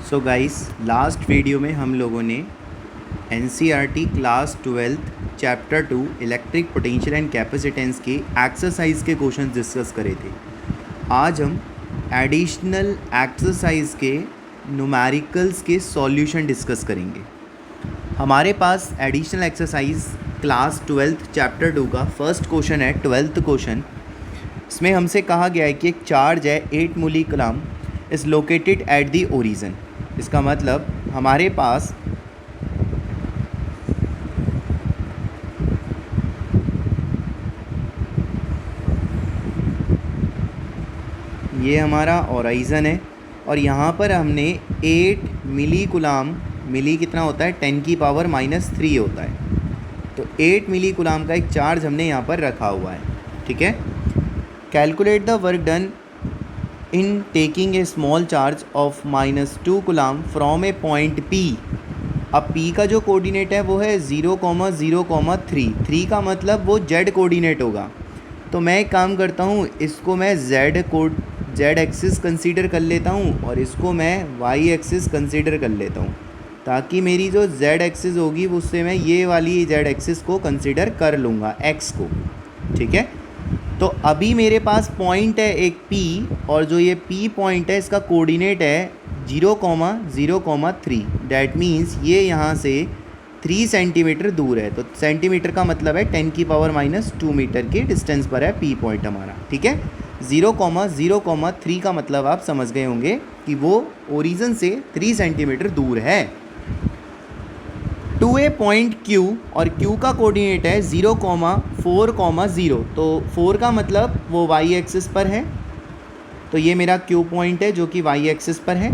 So guys, last video में हम लोगों ने NCERT class 12th chapter 2 electric potential and capacitance के एक्सरसाइज के क्वेश्चंस डिस्कस करे थे। आज हम एडिशनल एक्सरसाइज के न्यूमेरिकल्स के सॉल्यूशन डिस्कस करेंगे। हमारे पास additional exercise class 12th chapter 2 का फर्स्ट क्वेश्चन है, 12th क्वेश्चन। इसमें हमसे कहा गया है कि एक चार्ज है 8 मूली coulomb is located at the origin. इसका मतलब हमारे पास ये हमारा ओराइज़न है और यहाँ पर हमने 8 मिली कूलम, मिली कितना होता है 10 की पावर -3 होता है, तो 8 मिली कूलम का एक चार्ज हमने यहाँ पर रखा हुआ है। ठीक है, calculate the work done in taking a small charge of -2 coulomb from A point P। अब P का जो कोऑर्डिनेट है वो है 0,0,3। 3 का मतलब वो Z कोऑर्डिनेट होगा। तो मैं एक काम करता हूँ, इसको मैं Z एक्सिस कंसीडर कर लेता हूँ और इसको मैं Y एक्सिस कंसीडर कर लेता हूँ, ताकि मेरी जो Z एक्सिस होगी उससे मैं ये वाली Z एक्सिस को कंसीडर कर लूँगा, X को। ठीक है, तो अभी मेरे पास पॉइंट है एक P, और जो ये P पॉइंट है इसका कोऑर्डिनेट है 0,0,3। डैट मीन्स ये यहाँ से 3 सेंटीमीटर दूर है। तो सेंटीमीटर का मतलब है 10 की पावर -2 मीटर के डिस्टेंस पर है P पॉइंट हमारा। ठीक है, 0,0,3 का मतलब आप समझ गए होंगे कि वो ओरिजिन से 3 सेंटीमीटर दूर है। टू ए पॉइंट Q, और Q का कोऑर्डिनेट है 0,4,0। तो 4 का मतलब वो Y एक्सिस पर है, तो ये मेरा Q पॉइंट है जो कि Y एक्सिस पर है।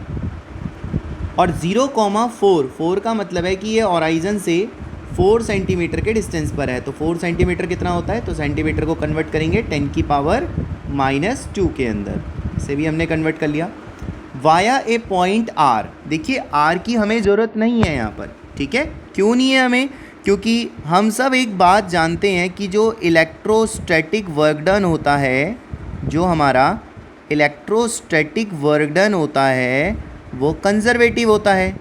और 0,4 का मतलब है कि ये ओराइज़न से 4 सेंटीमीटर के डिस्टेंस पर है। तो 4 सेंटीमीटर कितना होता है, तो सेंटीमीटर को कन्वर्ट करेंगे 10 की पावर -2 के अंदर, इसे भी हमने कन्वर्ट कर लिया। वाया ए पॉइंट R। देखिए R की हमें ज़रूरत नहीं है यहाँ पर। ठीक है, क्यों नहीं है हमें, क्योंकि हम सब एक बात जानते हैं कि जो इलेक्ट्रोस्टैटिक वर्क डन होता है, जो हमारा इलेक्ट्रोस्टैटिक वर्क डन होता है वो कंजर्वेटिव होता है।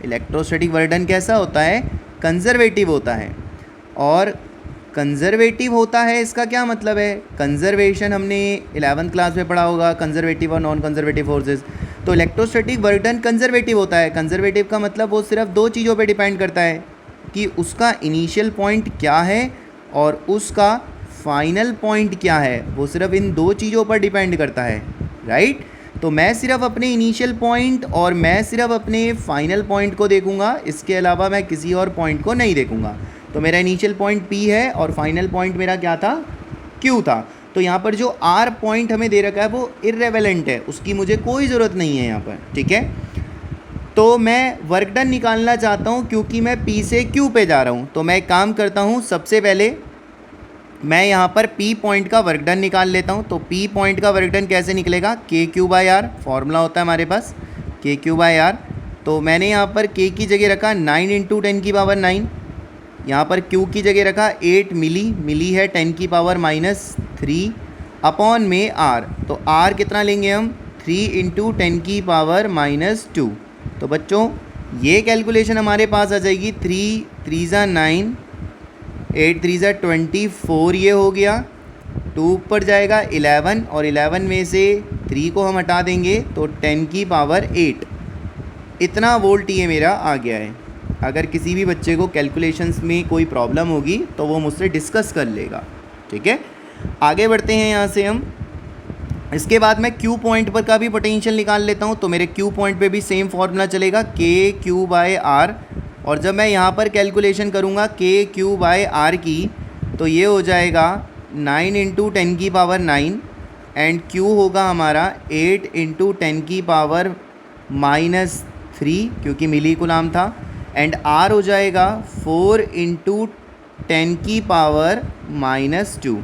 इलेक्ट्रोस्टैटिक वर्क डन कैसा होता है, कंजर्वेटिव होता है। और कंजर्वेटिव होता है इसका क्या मतलब है, कंजर्वेशन हमने 11th क्लास में पढ़ा होगा, कंजर्वेटिव और नॉन कंजर्वेटिव फोर्सेस। तो इलेक्ट्रोस्टैटिक वर्क डन कंजर्वेटिव होता है। कंजर्वेटिव का मतलब वो सिर्फ 2 चीज़ों पे डिपेंड करता है कि उसका इनिशियल पॉइंट क्या है और उसका फाइनल पॉइंट क्या है। वो सिर्फ इन 2 चीज़ों पर डिपेंड करता है, राइट। तो मैं सिर्फ अपने इनिशियल पॉइंट और मैं सिर्फ अपने फाइनल पॉइंट को देखूंगा, इसके अलावा मैं किसी और पॉइंट को नहीं देखूंगा। तो मेरा इनिशियल पॉइंट P है और फाइनल पॉइंट मेरा क्या था, Q था। तो यहाँ पर जो R पॉइंट हमें दे रखा है वो इर्रेलेवेंट है, उसकी मुझे कोई ज़रूरत नहीं है यहाँ पर। ठीक है, तो मैं वर्क डन निकालना चाहता हूँ क्योंकि मैं P से Q पे जा रहा हूँ। तो मैं एक काम करता हूँ, सबसे पहले मैं यहाँ पर P पॉइंट का वर्क डन निकाल लेता हूँ। तो P पॉइंट का वर्क डन कैसे निकलेगा, KQ/R फॉर्मूला होता है हमारे पास, KQ/R। तो मैंने यहाँ पर K की जगह रखा 9 × 10 की पावर 9, यहाँ पर Q की जगह रखा 8 मिली, मिली है 10 की पावर -3 अपॉन में R। तो R कितना लेंगे हम, 3 × 10 की पावर -2। तो बच्चों ये कैलकुलेशन हमारे पास आ जाएगी 3 3 × 9, 8 3 × 24, ये हो गया। 2 ऊपर जाएगा 11, और 11 में से 3 को हम हटा देंगे तो 10 की पावर 8। इतना वोल्ट ये मेरा आ गया है। अगर किसी भी बच्चे को कैलकुलेशंस में कोई प्रॉब्लम होगी तो वो मुझसे डिस्कस कर लेगा। ठीक है, आगे बढ़ते हैं यहाँ से हम। इसके बाद मैं Q पॉइंट पर का भी पोटेंशियल निकाल लेता हूँ। तो मेरे Q पॉइंट पे भी सेम फॉर्मूला चलेगा, KQ/R। और जब मैं यहाँ पर कैलकुलेशन करूँगा KQ/R की, तो ये हो जाएगा 9 × 10 की पावर 9, एंड Q होगा हमारा 8 × 10 की पावर -3 क्योंकि मिली कूलम था, एंड R हो जाएगा 4 × 10 की पावर -2।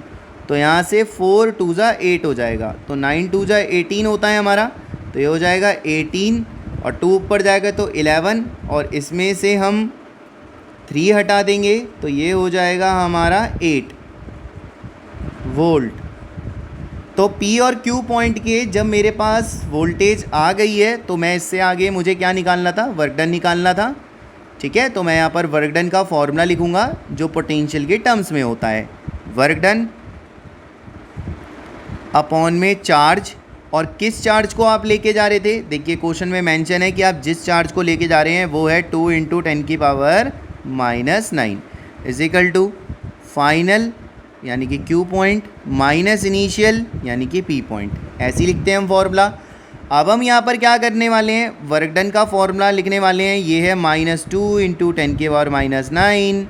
तो यहाँ से 4 2 ज़ा 8 हो जाएगा, तो 9 2 ज़ा 18 होता है हमारा। तो ये हो जाएगा 18, और 2 ऊपर जाएगा तो 11, और इसमें से हम 3 हटा देंगे तो ये हो जाएगा हमारा 8 वोल्ट। तो P और Q पॉइंट के जब मेरे पास वोल्टेज आ गई है तो मैं इससे आगे मुझे क्या निकालना था, वर्क डन निकालना था। ठीक है, तो मैं यहाँ पर वर्क डन का फॉर्मूला लिखूँगा जो पोटेंशियल के टर्म्स में होता है, वर्क डन अपॉन में चार्ज। और किस चार्ज को आप लेके जा रहे थे, देखिए क्वेश्चन में मेंशन है कि आप जिस चार्ज को लेके जा रहे हैं वो है 2 × 10⁻⁹ इजिकल टू फाइनल यानी कि Q पॉइंट माइनस इनिशियल यानी कि P पॉइंट। ऐसे ही लिखते हैं हम फॉर्मूला। अब हम यहाँ पर क्या करने वाले हैं, वर्क डन का फॉर्मूला लिखने वाले हैं, ये है -2 × 10⁻⁹।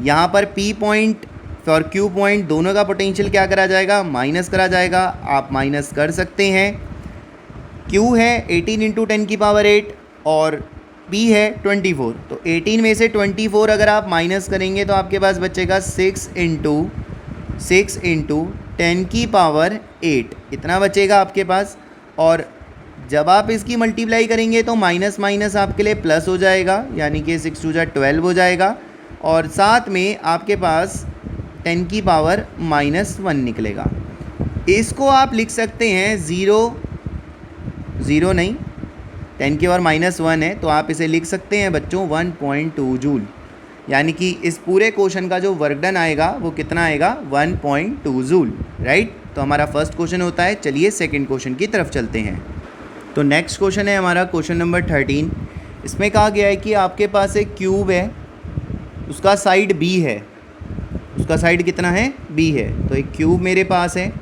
यहाँ पर P पॉइंट और Q पॉइंट दोनों का पोटेंशियल क्या करा जाएगा, माइनस करा जाएगा। आप माइनस कर सकते हैं। Q है 18 × 10⁸ और P है 24। तो 18 में से 24 अगर आप माइनस करेंगे तो आपके पास बचेगा 6 × 10⁸ इतना बचेगा आपके पास। और जब आप इसकी मल्टीप्लाई करेंगे तो माइनस माइनस आपके लिए प्लस हो जाएगा, यानी कि 6 × 2 = 12 हो जाएगा। और साथ में आपके पास 10⁻⁻1 निकलेगा। इसको आप लिख सकते हैं 0 नहीं 10⁻⁻1 है तो आप इसे लिख सकते हैं बच्चों 1.2 जूल। यानी कि इस पूरे क्वेश्चन का जो वर्क डन आएगा वो कितना आएगा, 1.2 जूल। राइट, तो हमारा फर्स्ट क्वेश्चन होता है। चलिए सेकंड क्वेश्चन की तरफ चलते हैं। तो नेक्स्ट क्वेश्चन है हमारा क्वेश्चन नंबर 13। इसमें कहा गया है कि आपके पास एक क्यूब है, उसका साइड B है, उसका साइड कितना है, B है। तो एक क्यूब मेरे पास है,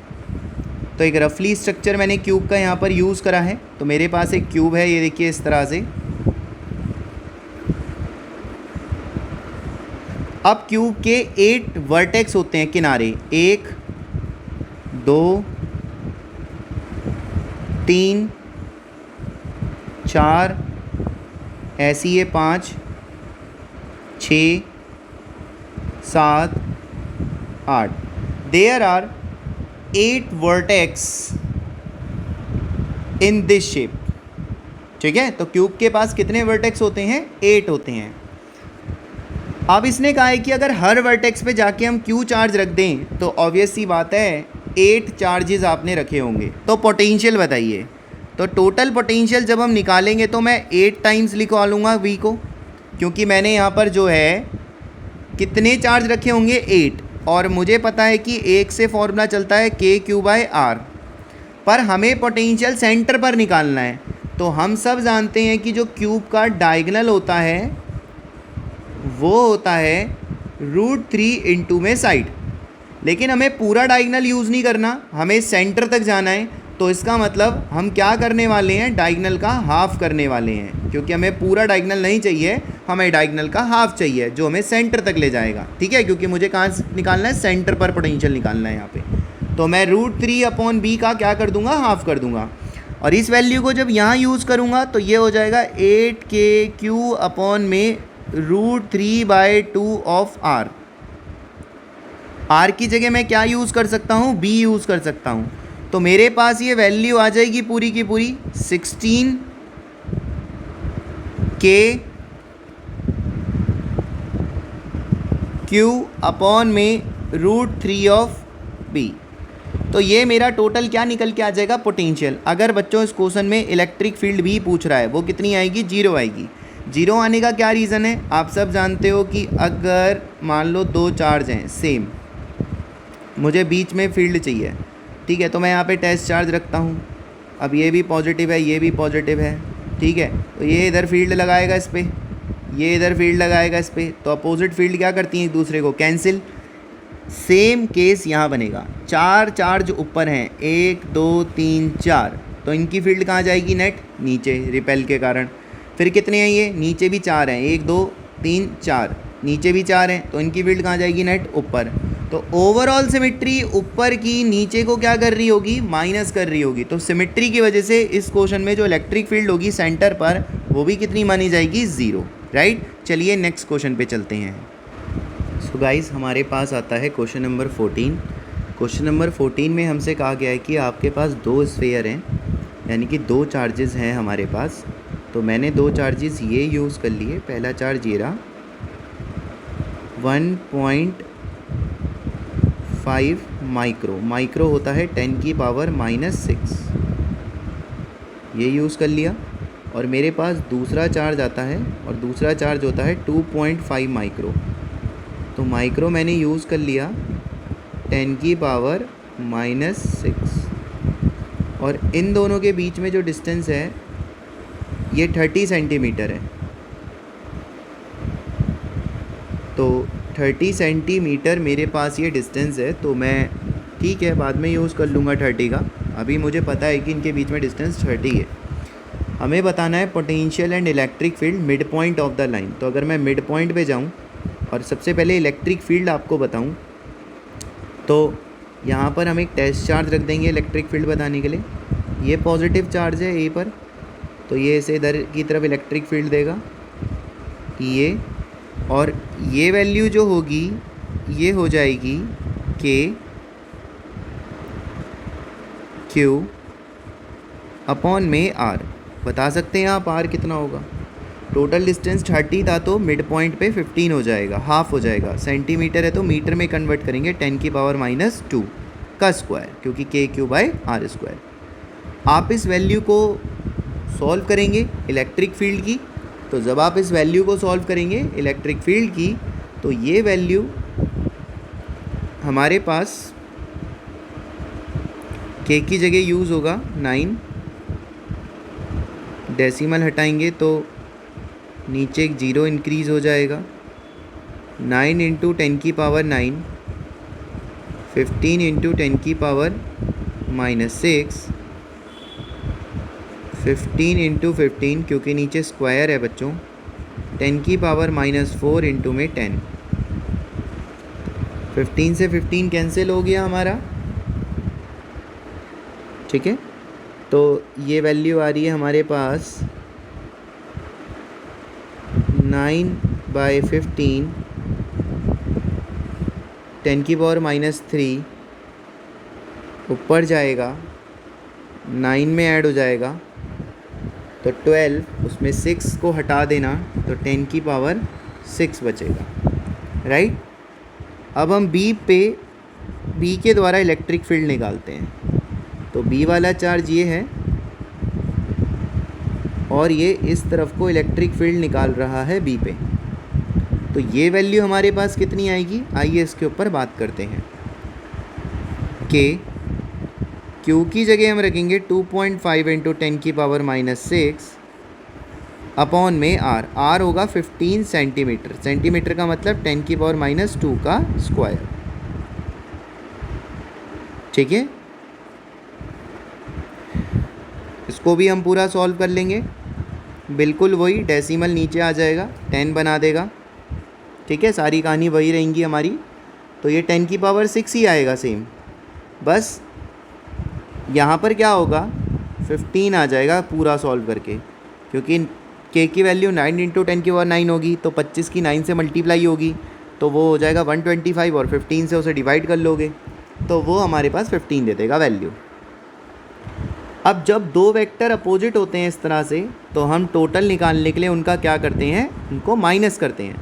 तो एक रफली स्ट्रक्चर मैंने क्यूब का यहाँ पर यूज़ करा है। तो मेरे पास एक क्यूब है, ये देखिए इस तरह से। अब क्यूब के 8 वर्टेक्स होते हैं किनारे, 1 2 3 4 ऐसी है 5 6 7 8। There are 8 vertex in this shape. ठीक है, तो क्यूब के पास कितने वर्टेक्स होते हैं, 8 होते हैं। अब इसने कहा है कि अगर हर वर्टेक्स पे जाके हम Q चार्ज रख दें तो ऑब्वियस सी बात है 8 चार्जेस आपने रखे होंगे। तो पोटेंशियल बताइए। तो टोटल पोटेंशियल जब हम निकालेंगे तो मैं 8 टाइम्स लिखवा लूँगा V को, क्योंकि मैंने यहाँ पर जो है कितने चार्ज रखे होंगे, 8। और मुझे पता है कि 1 से फॉर्मूला चलता है KQ/R। पर हमें पोटेंशियल सेंटर पर निकालना है। तो हम सब जानते हैं कि जो क्यूब का डायगोनल होता है वो होता है √3 इंटू में साइड। लेकिन हमें पूरा डायगोनल यूज़ नहीं करना, हमें सेंटर तक जाना है। तो इसका मतलब हम क्या करने वाले हैं, डायगोनल का हाफ करने वाले हैं, क्योंकि हमें पूरा डायगोनल नहीं चाहिए, हमें डायगोनल का हाफ चाहिए जो हमें सेंटर तक ले जाएगा। ठीक है, क्योंकि मुझे कहाँ से निकालना है, सेंटर पर पोटेंशियल निकालना है यहाँ पे। तो मैं √3/B का क्या कर दूंगा, हाफ कर दूंगा। और इस वैल्यू को जब यहाँ यूज़ करूँगा तो ये हो जाएगा 8KQ/में √3/2 ऑफ R। R की जगह मैं क्या यूज़ कर सकता हूँ, B यूज़ कर सकता हूँ। तो मेरे पास ये वैल्यू आ जाएगी पूरी की पूरी 16KQ/में √3 ऑफ B। तो ये मेरा टोटल क्या निकल के आ जाएगा, पोटेंशियल। अगर बच्चों इस क्वेश्चन में इलेक्ट्रिक फील्ड भी पूछ रहा है, वो कितनी आएगी, 0 आएगी। 0 आने का क्या रीज़न है, आप सब जानते हो कि अगर मान लो 2 चार्ज हैं सेम, मुझे बीच में फील्ड चाहिए। ठीक है, तो मैं यहाँ पे टेस्ट चार्ज रखता हूँ। अब ये भी पॉजिटिव है, ये भी पॉजिटिव है। ठीक है, तो ये इधर फील्ड लगाएगा इस पर, ये इधर फील्ड लगाएगा इस पर। तो अपोजिट फील्ड क्या करती हैं, एक दूसरे को कैंसिल। सेम केस यहाँ बनेगा। 4 चार्ज ऊपर हैं, 1 2 3 4, तो इनकी फील्ड कहाँ जाएगी, नेट नीचे, रिपेल के कारण। फिर कितने हैं ये, नीचे भी 4 हैं, 1 2 3 4, नीचे भी 4 हैं, तो इनकी फील्ड कहाँ जाएगी, नेट ऊपर। तो ओवरऑल सिमेट्री ऊपर की नीचे को क्या कर रही होगी, माइनस कर रही होगी। तो सिमेट्री की वजह से इस क्वेश्चन में जो इलेक्ट्रिक फील्ड होगी सेंटर पर, वो भी कितनी मानी जाएगी, 0। राइट, चलिए नेक्स्ट क्वेश्चन पे चलते हैं। सो गाइस, हमारे पास आता है क्वेश्चन नंबर 14। क्वेश्चन नंबर 14 में हमसे कहा गया है कि आपके पास 2 स्फीयर हैं, यानी कि 2 चार्जेस हैं हमारे पास। तो मैंने 2 चार्जेस ये यूज़ कर लिए। पहला चार्ज ये रहा 1.5 5 माइक्रो, माइक्रो होता है 10 की पावर -6, ये यूज़ कर लिया। और मेरे पास दूसरा चार्ज आता है और दूसरा चार्ज होता है 2.5 माइक्रो, तो माइक्रो मैंने यूज़ कर लिया 10 की पावर -6, और इन दोनों के बीच में जो डिस्टेंस है ये 30 सेंटीमीटर है। तो 30 सेंटीमीटर मेरे पास ये डिस्टेंस है, तो मैं ठीक है बाद में यूज़ कर लूँगा 30 का, अभी मुझे पता है कि इनके बीच में डिस्टेंस 30 है। हमें बताना है potential and electric field mid point of the line. तो अगर मैं मिड पॉइंट पे जाऊँ और सबसे पहले इलेक्ट्रिक फील्ड आपको बताऊँ, तो यहाँ पर हम एक टेस्ट चार्ज रख देंगे इलेक्ट्रिक फील्ड बताने के लिए। ये पॉजिटिव चार्ज है ए पर, तो ये इसे इधर की तरफ इलेक्ट्रिक फील्ड देगा ये, और ये वैल्यू जो होगी ये हो जाएगी के क्यू अपॉन में आर। बता सकते हैं आप आर कितना होगा? टोटल डिस्टेंस 30 था तो मिड पॉइंट पे 15 हो जाएगा, हाफ हो जाएगा। सेंटीमीटर है तो मीटर में कन्वर्ट करेंगे 10 की पावर -2 का स्क्वायर, क्योंकि के क्यू बाय आर स्क्वायर। आप इस वैल्यू को सॉल्व करेंगे इलेक्ट्रिक फील्ड की, तो जब आप इस वैल्यू को सॉल्व करेंगे इलेक्ट्रिक फील्ड की, तो ये वैल्यू हमारे पास के की जगह यूज़ होगा 9, डेसिमल हटाएंगे तो नीचे एक 0 इंक्रीज़ हो जाएगा। 9 इंटू 10 की पावर 9, 15 इंटू 10 की पावर -6, 15 इंटू 15 क्योंकि नीचे स्क्वायर है बच्चों, 10 की पावर -4 इंटू में 10। 15 से 15 कैंसिल हो गया हमारा, ठीक है। तो ये वैल्यू आ रही है हमारे पास 9/15, 10 की पावर -3 ऊपर जाएगा, 9 में ऐड हो जाएगा तो 12, उसमें 6 को हटा देना तो 10 की पावर 6 बचेगा, राइट। अब हम बी के द्वारा इलेक्ट्रिक फील्ड निकालते हैं। तो बी वाला चार्ज ये है और ये इस तरफ को इलेक्ट्रिक फील्ड निकाल रहा है बी पे, तो ये वैल्यू हमारे पास कितनी आएगी, आइए इसके ऊपर बात करते हैं। के क्यू की जगह हम रखेंगे 2.5 इंटू 10 की पावर -6 अपॉन में आर होगा 15 सेंटीमीटर, सेंटीमीटर का मतलब 10 की पावर -2 का स्क्वायर, ठीक है। इसको भी हम पूरा सॉल्व कर लेंगे, बिल्कुल वही डेसिमल नीचे आ जाएगा, 10 बना देगा, ठीक है। सारी कहानी वही रहेंगी हमारी, तो ये 10 की पावर 6 ही आएगा सेम, बस यहाँ पर क्या होगा 15 आ जाएगा पूरा सॉल्व करके, क्योंकि के की वैल्यू 9 इंटू 10 की पावर 9 होगी, तो 25 की 9 से मल्टीप्लाई होगी तो वो हो जाएगा 125, और 15 से उसे डिवाइड कर लोगे तो वो हमारे पास 15 दे देगा वैल्यू। अब जब दो वेक्टर अपोजिट होते हैं इस तरह से, तो हम टोटल निकालने के लिए उनका क्या करते हैं, उनको माइनस करते हैं।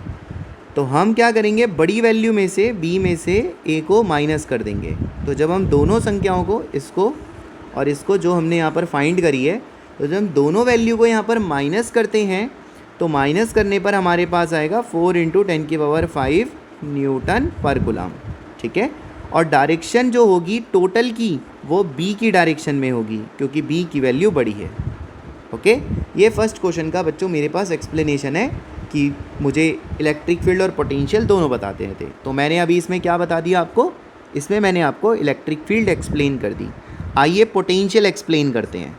तो हम क्या करेंगे, बड़ी वैल्यू में से बी में से ए को माइनस कर देंगे। तो जब हम दोनों संख्याओं को, इसको और इसको जो हमने यहाँ पर फाइंड करी है, तो जब हम दोनों वैल्यू को यहाँ पर माइनस करते हैं तो माइनस करने पर हमारे पास आएगा 4 इंटू 10 की पावर 5 न्यूटन पर कूलम, ठीक है। और डायरेक्शन जो होगी टोटल की वो बी की डायरेक्शन में होगी, क्योंकि बी की वैल्यू बड़ी है, ओके। ये फर्स्ट क्वेश्चन का बच्चों मेरे पास एक्सप्लेनेशन है कि मुझे इलेक्ट्रिक फील्ड और पोटेंशियल दोनों बताते थे। तो मैंने अभी इसमें क्या बता दिया आपको, इसमें मैंने आपको इलेक्ट्रिक फील्ड एक्सप्लेन कर दी। आइए पोटेंशियल एक्सप्लेन करते हैं।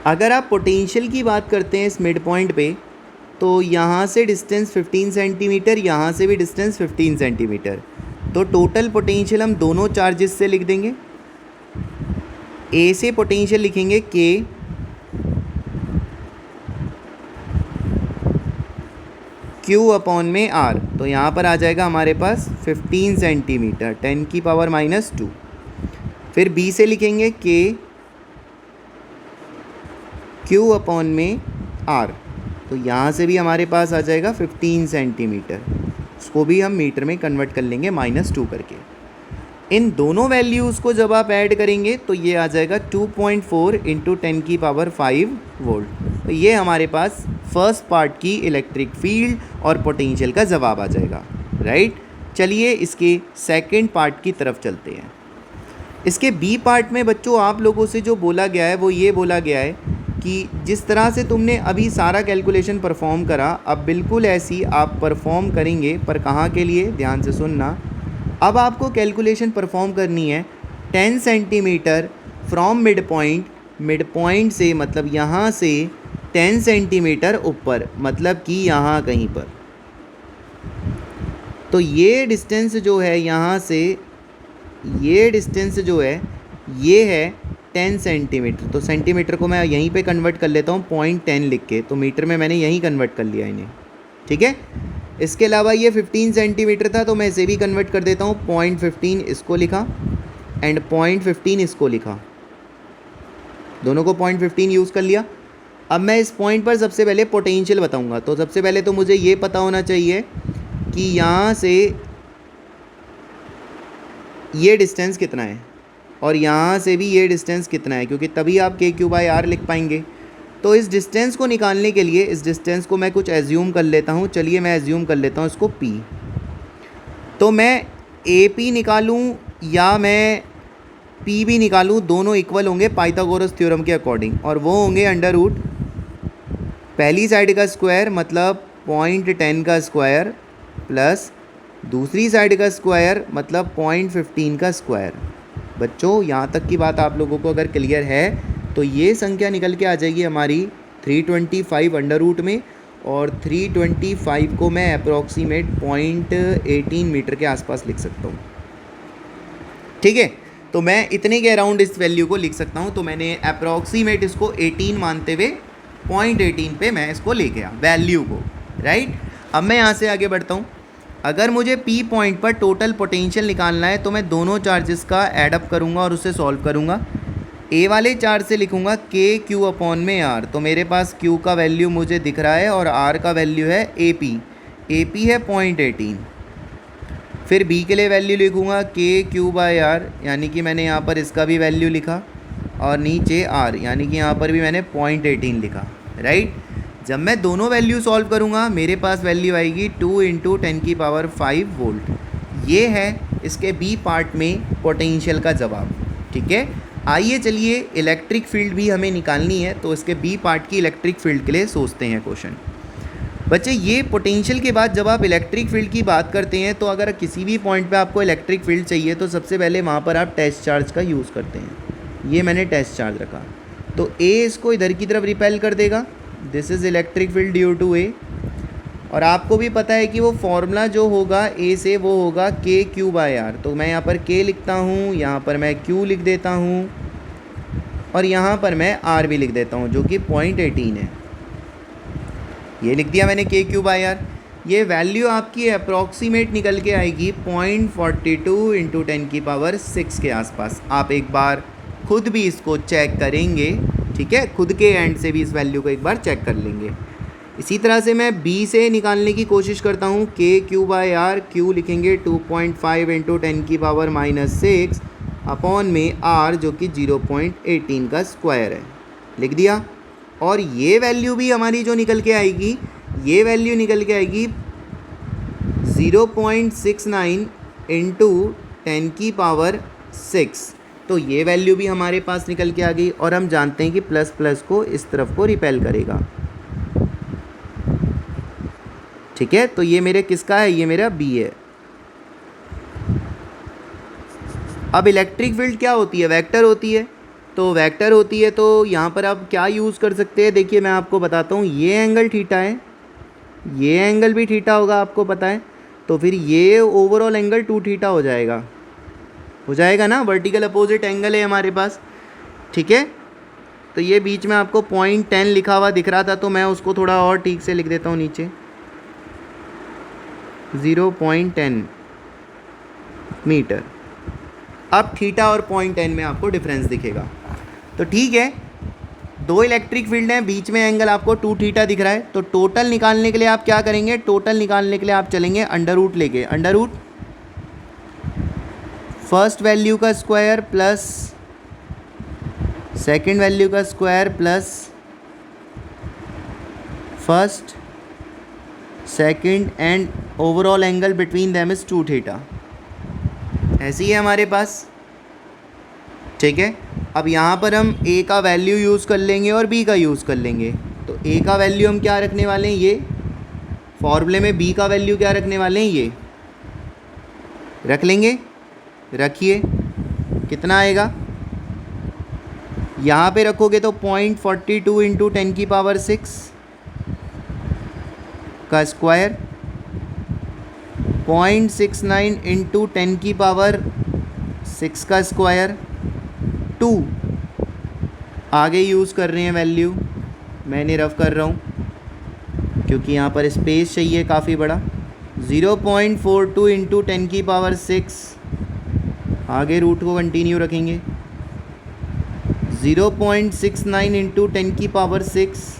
अगर आप पोटेंशियल की बात करते हैं इस मिड पॉइंट पे, तो यहाँ से डिस्टेंस 15 सेंटीमीटर, यहाँ से भी डिस्टेंस 15 सेंटीमीटर, तो टोटल पोटेंशियल हम दोनों चार्जेस से लिख देंगे। ए से पोटेंशियल लिखेंगे के Q अपॉन में R, तो यहाँ पर आ जाएगा हमारे पास 15 सेंटीमीटर 10⁻²। फिर B से लिखेंगे K Q अपॉन में R, तो यहाँ से भी हमारे पास आ जाएगा 15 सेंटीमीटर, उसको भी हम मीटर में कन्वर्ट कर लेंगे -2 करके। इन दोनों वैल्यूज़ को जब आप ऐड करेंगे तो ये आ जाएगा 2.4 × 10⁵ वोल्ट। तो ये हमारे पास फर्स्ट पार्ट की इलेक्ट्रिक फील्ड और पोटेंशियल का जवाब आ जाएगा, राइट। चलिए इसके सेकंड पार्ट की तरफ चलते हैं। इसके बी पार्ट में बच्चों आप लोगों से जो बोला गया है वो ये बोला गया है कि जिस तरह से तुमने अभी सारा कैलकुलेशन परफॉर्म करा, अब बिल्कुल ऐसी आप परफॉर्म करेंगे, पर कहाँ के लिए, ध्यान से सुनना। अब आपको कैलकुलेशन परफॉर्म करनी है 10 सेंटीमीटर फ्रॉम मिड पॉइंट से, मतलब यहाँ से 10 सेंटीमीटर ऊपर, मतलब कि यहाँ कहीं पर। तो ये डिस्टेंस जो है यहाँ से, ये डिस्टेंस जो है ये है 10 सेंटीमीटर। तो सेंटीमीटर को मैं यहीं पे कन्वर्ट कर लेता हूँ 0.10 लिख के, तो मीटर में मैंने यहीं कन्वर्ट कर लिया इन्हें, ठीक है। इसके अलावा ये 15 सेंटीमीटर था, तो मैं इसे भी कन्वर्ट कर देता हूँ 0.15 इसको लिखा एंड 0.15 इसको लिखा, दोनों को 0.15 यूज़ कर लिया। अब मैं इस पॉइंट पर सबसे पहले पोटेंशियल बताऊँगा। तो सबसे पहले तो मुझे ये पता होना चाहिए कि यहाँ से ये डिस्टेंस कितना है और यहाँ से भी ये डिस्टेंस कितना है, क्योंकि तभी आप KQ/R लिख पाएंगे। तो इस डिस्टेंस को निकालने के लिए इस डिस्टेंस को मैं कुछ एज्यूम कर लेता हूँ। चलिए मैं एज्यूम कर लेता हूँ इसको P। तो मैं AP निकालूँ या मैं P भी निकालूँ, दोनों इक्वल होंगे पाइथागोरस थ्योरम के अकॉर्डिंग, और वो होंगे √ पहली साइड का स्क्वायर मतलब 0.10 का स्क्वायर प्लस दूसरी साइड का स्क्वायर मतलब 0.15 का स्क्वायर। बच्चों यहाँ तक की बात आप लोगों को अगर क्लियर है तो ये संख्या निकल के आ जाएगी हमारी 325 √ में, और 325 को मैं अप्रॉक्सीमेट 0.18 मीटर के आसपास लिख सकता हूँ, ठीक है। तो मैं इतने के अराउंड इस वैल्यू को लिख सकता हूँ। तो मैंने अप्रॉक्सीमेट इसको 18 मानते हुए 0.18 पे मैं इसको ले गया वैल्यू को, राइट। अब मैं यहाँ से आगे बढ़ता हूँ। अगर मुझे P पॉइंट पर टोटल पोटेंशियल निकालना है तो मैं दोनों चार्जेस का एडअप करूँगा और उसे सॉल्व करूँगा। A वाले चार्ज से लिखूँगा KQ अपॉन में R, तो मेरे पास Q का वैल्यू मुझे दिख रहा है और R का वैल्यू है AP है 0.18। फिर B के लिए वैल्यू लिखूँगा KQ/R, यानी कि मैंने यहाँ पर इसका भी वैल्यू लिखा, और नीचे R यानी कि यहाँ पर भी मैंने 0.18 लिखा, राइट। जब मैं दोनों वैल्यू सॉल्व करूँगा मेरे पास वैल्यू आएगी 2 × 10⁵ वोल्ट। ये है इसके बी पार्ट में पोटेंशियल का जवाब, ठीक है। आइए चलिए इलेक्ट्रिक फील्ड भी हमें निकालनी है, तो इसके बी पार्ट की इलेक्ट्रिक फील्ड के लिए सोचते हैं क्वेश्चन। बच्चे ये पोटेंशियल के बाद जब आप इलेक्ट्रिक फील्ड की बात करते हैं तो अगर किसी भी पॉइंट पे आपको इलेक्ट्रिक फील्ड चाहिए तो सबसे पहले वहाँ पर आप टेस्ट चार्ज का यूज़ करते हैं। ये मैंने टेस्ट चार्ज रखा, तो A इसको इधर की तरफ रिपेल कर देगा, this is electric field due to A। और आपको भी पता है कि वो फॉर्मूला जो होगा A से वो होगा KQ/R। तो मैं यहाँ पर K लिखता हूँ, यहाँ पर मैं Q लिख देता हूँ और यहाँ पर मैं R भी लिख देता हूँ जो कि 0.18 है। ये लिख दिया मैंने KQ/R। ये वैल्यू आपकी अप्रॉक्सीमेट निकल के आएगी 0.42 × 10⁶ के आसपास। आप एक बार खुद भी इसको चेक करेंगे, ठीक है, खुद के एंड से भी इस वैल्यू को एक बार चेक कर लेंगे। इसी तरह से मैं B से निकालने की कोशिश करता हूँ। KQ/R, Q लिखेंगे 2.5 × 10⁻⁻6 अपॉन में R जो कि 0.18 का स्क्वायर है, लिख दिया। और ये वैल्यू भी हमारी जो निकल के आएगी, ये वैल्यू निकल के आएगी 0.69 × 10⁻6। तो ये वैल्यू भी हमारे पास निकल के आ गई, और हम जानते हैं कि प्लस प्लस को इस तरफ को रिपेल करेगा, ठीक है। तो ये मेरे किसका है, ये मेरा B है। अब इलेक्ट्रिक फील्ड क्या होती है, वेक्टर होती है। तो वेक्टर होती है तो यहाँ पर आप क्या यूज़ कर सकते हैं, देखिए मैं आपको बताता हूँ। ये एंगल थीटा है, ये एंगल भी थीटा होगा, आपको पता है। तो फिर ये ओवरऑल एंगल 2θ हो जाएगा ना, वर्टिकल अपोजिट एंगल है हमारे पास, ठीक है। तो ये बीच में आपको 0.10 लिखा हुआ दिख रहा था, तो मैं उसको थोड़ा और ठीक से लिख देता हूँ नीचे। 0.10 मीटर। अब थीटा और 0.10 में आपको डिफरेंस दिखेगा। तो ठीक है, दो इलेक्ट्रिक फील्ड हैं, बीच में एंगल आपको 2 थीटा दिख रहा है। तो टोटल निकालने के लिए आप क्या करेंगे, टोटल निकालने के लिए आप चलेंगे अंडर रूट लेके। अंडर रूट फर्स्ट वैल्यू का स्क्वायर प्लस सेकंड वैल्यू का square plus first second and overall angle between them is 2 theta. ऐसी है हमारे पास, ठीक है। अब यहाँ पर हम ए का वैल्यू यूज़ कर लेंगे और बी का यूज़ कर लेंगे। तो ए का वैल्यू हम क्या रखने वाले हैं, ये फॉर्मूले में बी का वैल्यू क्या रखने वाले हैं, ये रख लेंगे। रखिए, कितना आएगा, यहाँ पे रखोगे तो 0.42 इंटू 10⁶ का स्क्वायर, 0.69 इंटू 10⁶ का स्क्वायर, 2 आगे यूज़ कर रहे हैं वैल्यू, मैंने रफ कर रहा हूँ क्योंकि यहाँ पर स्पेस चाहिए काफ़ी बड़ा। 0.42 इंटू 10⁶, आगे रूट को कंटिन्यू रखेंगे, 0.69 इंटू 10⁶।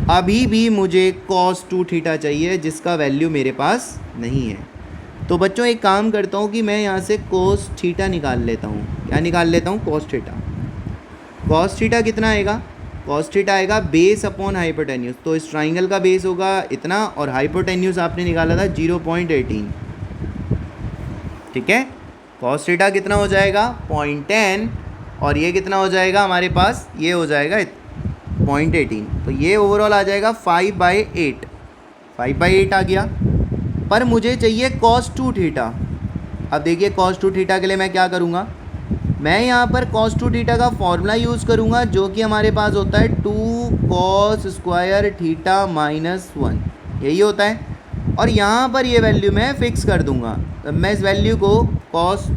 अभी भी मुझे cos 2 थीटा चाहिए जिसका वैल्यू मेरे पास नहीं है। तो बच्चों एक काम करता हूँ कि मैं यहाँ से cos थीटा निकाल लेता हूँ। क्या निकाल लेता हूँ, cos थीटा। cos थीटा कितना आएगा, cos थीटा आएगा बेस अपॉन हाइपोटेन्यूज। तो इस ट्राइंगल का बेस होगा इतना और हाइपोटेन्यूज आपने निकाला था 0.18, ठीक है। cos थीटा कितना हो जाएगा 0.10 और ये कितना हो जाएगा हमारे पास, ये हो जाएगा 0.18। तो ये ओवरऑल आ जाएगा 5/8, 5/8 आ गया। पर मुझे चाहिए cos 2 थीटा। अब देखिए cos 2 थीटा के लिए मैं क्या करूँगा, मैं यहाँ पर cos 2 थीटा का फॉर्मूला यूज़ करूँगा जो कि हमारे पास होता है 2 cos स्क्वायर थीटा -1, यही होता है। और यहाँ पर ये वैल्यू मैं फ़िक्स कर दूँगा। तो मैं इस वैल्यू को cos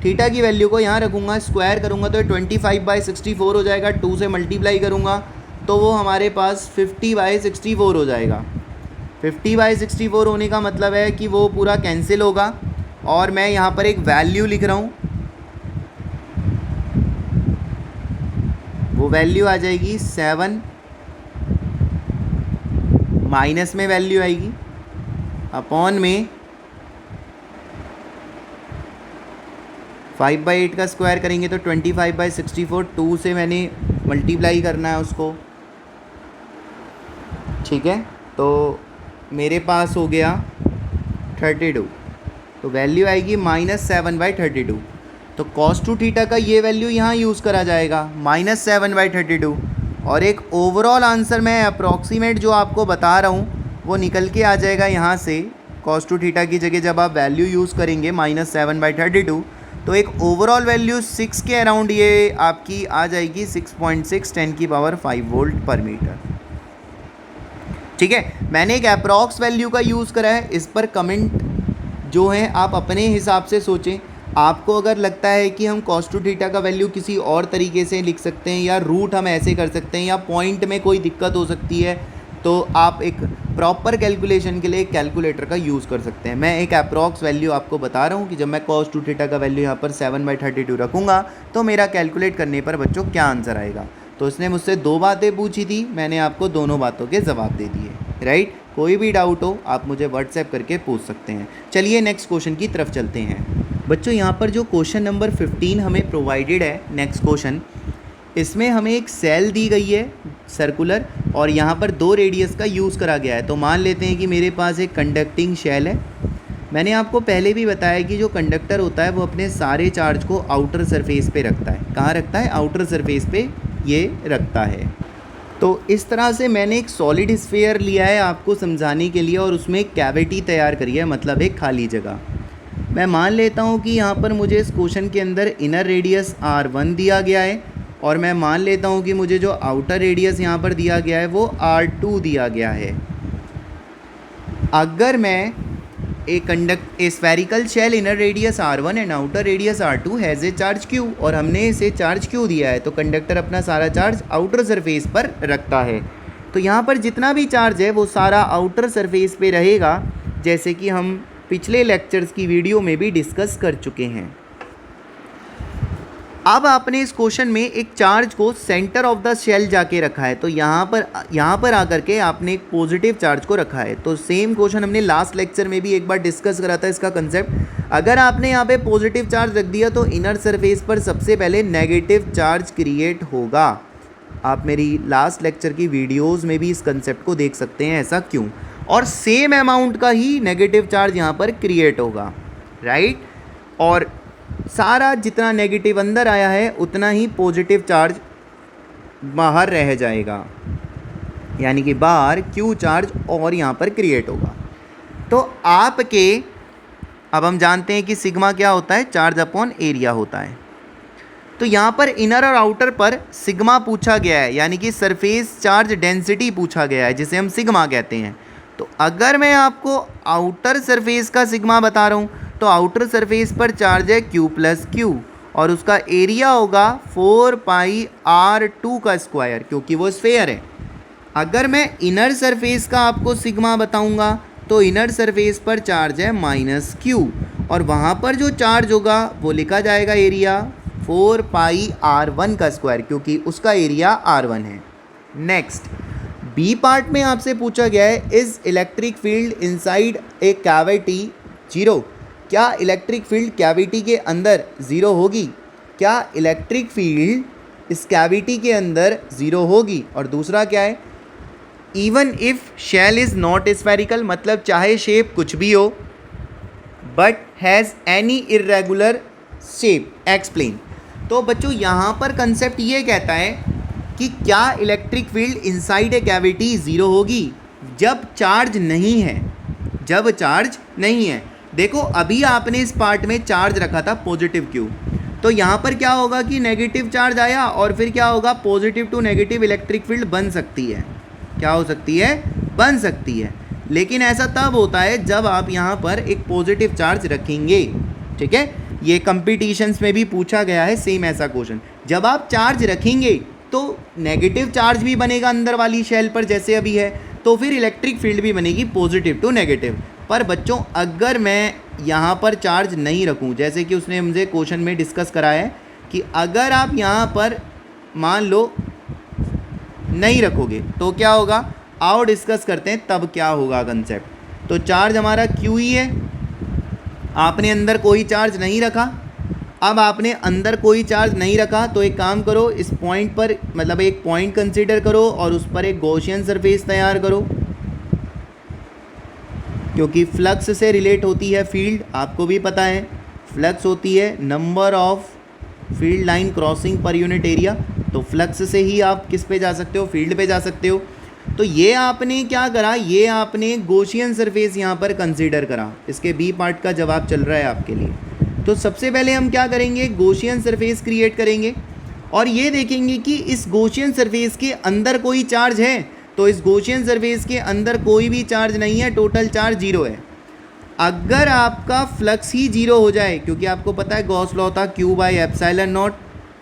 थीटा की वैल्यू को यहाँ रखूँगा, स्क्वायर करूँगा तो 25/64 हो जाएगा। 2 से मल्टीप्लाई करूँगा तो वो हमारे पास 50/64 हो जाएगा। 50/64 होने का मतलब है कि वो पूरा कैंसिल होगा और मैं यहाँ पर एक वैल्यू लिख रहा हूँ, वो वैल्यू आ जाएगी 7, माइनस में वैल्यू आएगी अपॉन में 5/8 का स्क्वायर करेंगे तो 25/64, 2 से मैंने मल्टीप्लाई करना है उसको, ठीक है। तो मेरे पास हो गया 32, तो वैल्यू आएगी -7/32। तो cos 2 थीटा का ये वैल्यू यहाँ यूज़ करा जाएगा -7/32। और एक ओवरऑल आंसर मैं अप्रॉक्सीमेट जो आपको बता रहा हूँ वो निकल के आ जाएगा यहाँ से। cos 2 थीटा की जगह जब आप वैल्यू यूज़ करेंगे -7/32 तो एक ओवरऑल वैल्यू 6 के अराउंड ये आपकी आ जाएगी 6.6 10⁵ वोल्ट पर मीटर, ठीक है। मैंने एक अप्रॉक्स वैल्यू का यूज़ करा है, इस पर कमेंट जो है आप अपने हिसाब से सोचें। आपको अगर लगता है कि हम cos 2 थीटा का वैल्यू किसी और तरीके से लिख सकते हैं या रूट हम ऐसे कर सकते हैं या पॉइंट में कोई दिक्कत हो सकती है, तो आप एक प्रॉपर कैलकुलेशन के लिए एक कैलकुलेटर का यूज़ कर सकते हैं। मैं एक अप्रॉक्स वैल्यू आपको बता रहा हूँ कि जब मैं cos 2 थीटा का वैल्यू यहाँ पर 7/32 रखूँगा तो मेरा कैलकुलेट करने पर बच्चों क्या आंसर आएगा। तो इसने मुझसे 2 बातें पूछी थी, मैंने आपको दोनों बातों के जवाब दे दिए, राइट। कोई भी डाउट हो आप मुझे व्हाट्सएप करके पूछ सकते हैं। चलिए नेक्स्ट क्वेश्चन की तरफ चलते हैं। बच्चों यहाँ पर जो क्वेश्चन नंबर 15 हमें प्रोवाइडेड है, नेक्स्ट क्वेश्चन, इसमें हमें एक सेल दी गई है सर्कुलर और यहाँ पर 2 रेडियस का यूज़ करा गया है। तो मान लेते हैं कि मेरे पास एक कंडक्टिंग शेल है। मैंने आपको पहले भी बताया कि जो कंडक्टर होता है वो अपने सारे चार्ज को आउटर सरफेस पे रखता है। कहाँ रखता है, आउटर सरफेस पे ये रखता है। तो इस तरह से मैंने एक सॉलिड स्फीयर लिया है आपको समझाने के लिए और उसमें एक कैविटी तैयार करी है, मतलब एक खाली जगह। मैं मान लेता हूँ कि यहाँ पर मुझे इस क्वेश्चन के अंदर इनर रेडियस R1 दिया गया है और मैं मान लेता हूँ कि मुझे जो आउटर रेडियस यहाँ पर दिया गया है वो R2 दिया गया है। अगर मैं a spherical shell inner radius R1 and outer radius R2 has a charge Q और हमने इसे चार्ज Q दिया है, तो कंडक्टर अपना सारा चार्ज आउटर सरफेस पर रखता है। तो यहाँ पर जितना भी चार्ज है वो सारा आउटर सरफेस पे रहेगा, जैसे कि हम पिछले लेक्चर्स की वीडियो में भी डिस्कस कर चुके हैं। अब आपने इस क्वेश्चन में एक चार्ज को सेंटर ऑफ द शेल जाके रखा है, तो यहाँ पर आकर के आपने एक पॉजिटिव चार्ज को रखा है। तो सेम क्वेश्चन हमने लास्ट लेक्चर में भी एक बार डिस्कस करा था इसका कंसेप्ट। अगर आपने यहाँ पे पॉजिटिव चार्ज रख दिया तो इनर सरफेस पर सबसे पहले नेगेटिव चार्ज क्रिएट होगा। आप मेरी लास्ट लेक्चर की वीडियोस में भी इस कंसेप्ट को देख सकते हैं, ऐसा क्यों। और सेम अमाउंट का ही नेगेटिव चार्ज यहाँ पर क्रिएट होगा, राइट। और सारा जितना नेगेटिव अंदर आया है उतना ही पॉजिटिव चार्ज बाहर रह जाएगा, यानी कि बाहर क्यू चार्ज और यहाँ पर क्रिएट होगा। तो आपके अब हम जानते हैं कि सिग्मा क्या होता है, चार्ज अपॉन एरिया होता है। तो यहाँ पर इनर और आउटर पर सिग्मा पूछा गया है, यानी कि सरफेस चार्ज डेंसिटी पूछा गया है, जिसे हम सिग्मा कहते हैं। तो अगर मैं आपको आउटर सरफेस का सिग्मा बता रहा हूँ तो आउटर सरफेस पर चार्ज है Q प्लस Q और उसका एरिया होगा 4πr2 का स्क्वायर, क्योंकि वो स्फेयर है। अगर मैं इनर सरफेस का आपको सिग्मा बताऊंगा तो इनर सरफेस पर चार्ज है -Q और वहाँ पर जो चार्ज होगा वो लिखा जाएगा एरिया 4πr1 का स्क्वायर, क्योंकि उसका एरिया R1 है। नेक्स्ट बी पार्ट में आपसे पूछा गया है, is electric field inside a cavity zero. क्या इलेक्ट्रिक फील्ड कैविटी के अंदर ज़ीरो होगी? क्या इलेक्ट्रिक फील्ड इस कैविटी के अंदर ज़ीरो होगी? और दूसरा क्या है, even if shell is not spherical, मतलब चाहे शेप कुछ भी हो, but has any irregular shape, explain. तो बच्चों यहाँ पर कंसेप्ट ये कहता है कि क्या electric field inside a cavity zero होगी जब चार्ज नहीं है, जब चार्ज नहीं है। देखो अभी आपने इस पार्ट में चार्ज रखा था पॉजिटिव Q, तो यहाँ पर क्या होगा कि नेगेटिव चार्ज आया और फिर क्या होगा, positive to negative electric field बन सकती है। क्या हो सकती है? बन सकती है। लेकिन ऐसा तब होता है जब आप यहाँ पर एक पॉजिटिव चार्ज रखेंगे, ठीक है। ये कंपटीशंस में भी पूछा गया है सेम ऐसा क्वेश्चन। जब आप चार्ज रखेंगे तो नेगेटिव चार्ज भी बनेगा अंदर वाली शेल पर जैसे अभी है, तो फिर इलेक्ट्रिक फील्ड भी बनेगी पॉजिटिव टू नेगेटिव। पर बच्चों अगर मैं यहाँ पर चार्ज नहीं रखूँ, जैसे कि उसने मुझे क्वेश्चन में डिस्कस कराया है कि अगर आप यहाँ पर मान लो नहीं रखोगे तो क्या होगा, आओ डिस्कस करते हैं तब क्या होगा कंसेप्ट। तो चार्ज हमारा Q ही है, आपने अंदर कोई चार्ज नहीं रखा। अब आपने अंदर कोई चार्ज नहीं रखा तो एक काम करो, इस पॉइंट पर मतलब एक पॉइंट कंसीडर करो और उस पर एक गॉसियन सरफेस तैयार करो, क्योंकि फ्लक्स से रिलेट होती है फील्ड, आपको भी पता है फ्लक्स होती है number of field line crossing per unit area. तो फ्लक्स से ही आप किस पे जा सकते हो, फील्ड पे जा सकते हो। तो ये आपने क्या करा, ये आपने गॉसियन सरफेस यहाँ पर कंसीडर करा। इसके बी पार्ट का जवाब चल रहा है आपके लिए। तो सबसे पहले हम क्या करेंगे, गॉसियन सरफेस क्रिएट करेंगे और ये देखेंगे कि इस गॉसियन सरफेस के अंदर कोई चार्ज है। तो इस गॉसियन सरफेस के अंदर कोई भी चार्ज नहीं है, टोटल चार्ज जीरो है। अगर आपका फ्लक्स ही जीरो हो जाए, क्योंकि आपको पता है गॉस लॉ था Q/ε0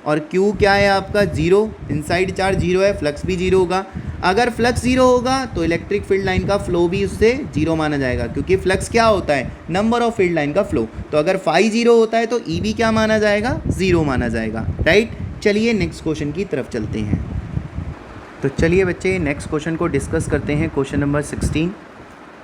और Q क्या है आपका जीरो, इनसाइड चार्ज जीरो है, फ्लक्स भी जीरो होगा। अगर फ्लक्स जीरो होगा तो इलेक्ट्रिक फील्ड लाइन का फ्लो भी उससे जीरो माना जाएगा, क्योंकि फ्लक्स क्या होता है, नंबर ऑफ फील्ड लाइन का फ्लो। तो अगर फाई जीरो होता है तो ई भी क्या माना जाएगा, ज़ीरो माना जाएगा, राइट। चलिए नेक्स्ट क्वेश्चन की तरफ चलते हैं। तो चलिए बच्चे नेक्स्ट क्वेश्चन को डिस्कस करते हैं। Question number 16।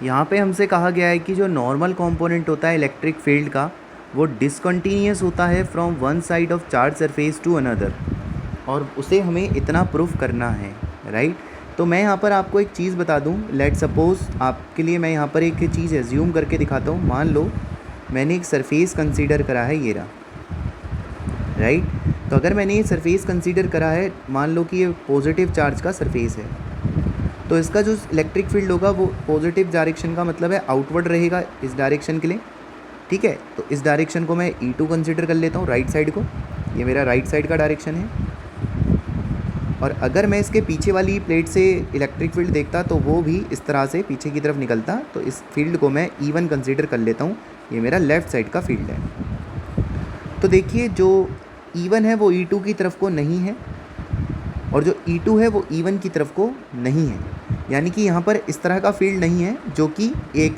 यहाँ पे हमसे कहा गया है कि जो नॉर्मल कंपोनेंट होता है इलेक्ट्रिक फील्ड का वो डिसकंटिन्यूअस होता है from one side of charge surface to another, और उसे हमें इतना प्रूफ करना है, राइट। तो मैं यहाँ पर आपको एक चीज़ बता दूँ, लेट सपोज आपके लिए मैं यहाँ पर एक चीज़ एज्यूम करके दिखाता हूँ। मान लो मैंने एक सरफेस कंसीडर करा है ये रहा, राइट। तो अगर मैंने ये सरफेस कंसीडर करा है, मान लो कि ये पॉजिटिव चार्ज का सरफेस है, तो इसका जो इलेक्ट्रिक फील्ड होगा वो पॉजिटिव डायरेक्शन का मतलब है आउटवर्ड रहेगा इस डायरेक्शन के लिए, ठीक है। तो इस डायरेक्शन को मैं E2 कंसीडर कर लेता हूँ, राइट साइड को, ये मेरा राइट साइड का डायरेक्शन है। और अगर मैं इसके पीछे वाली प्लेट से इलेक्ट्रिक फील्ड देखता तो वो भी इस तरह से पीछे की तरफ निकलता, तो इस फील्ड को मैं E1 कंसीडर कर लेता हूँ, ये मेरा लेफ़्ट साइड का फील्ड है। तो देखिए जो E1 है वो E2 की तरफ को नहीं है और जो E2 है वो E1 की तरफ को नहीं है, यानी कि यहाँ पर इस तरह का फील्ड नहीं है जो कि एक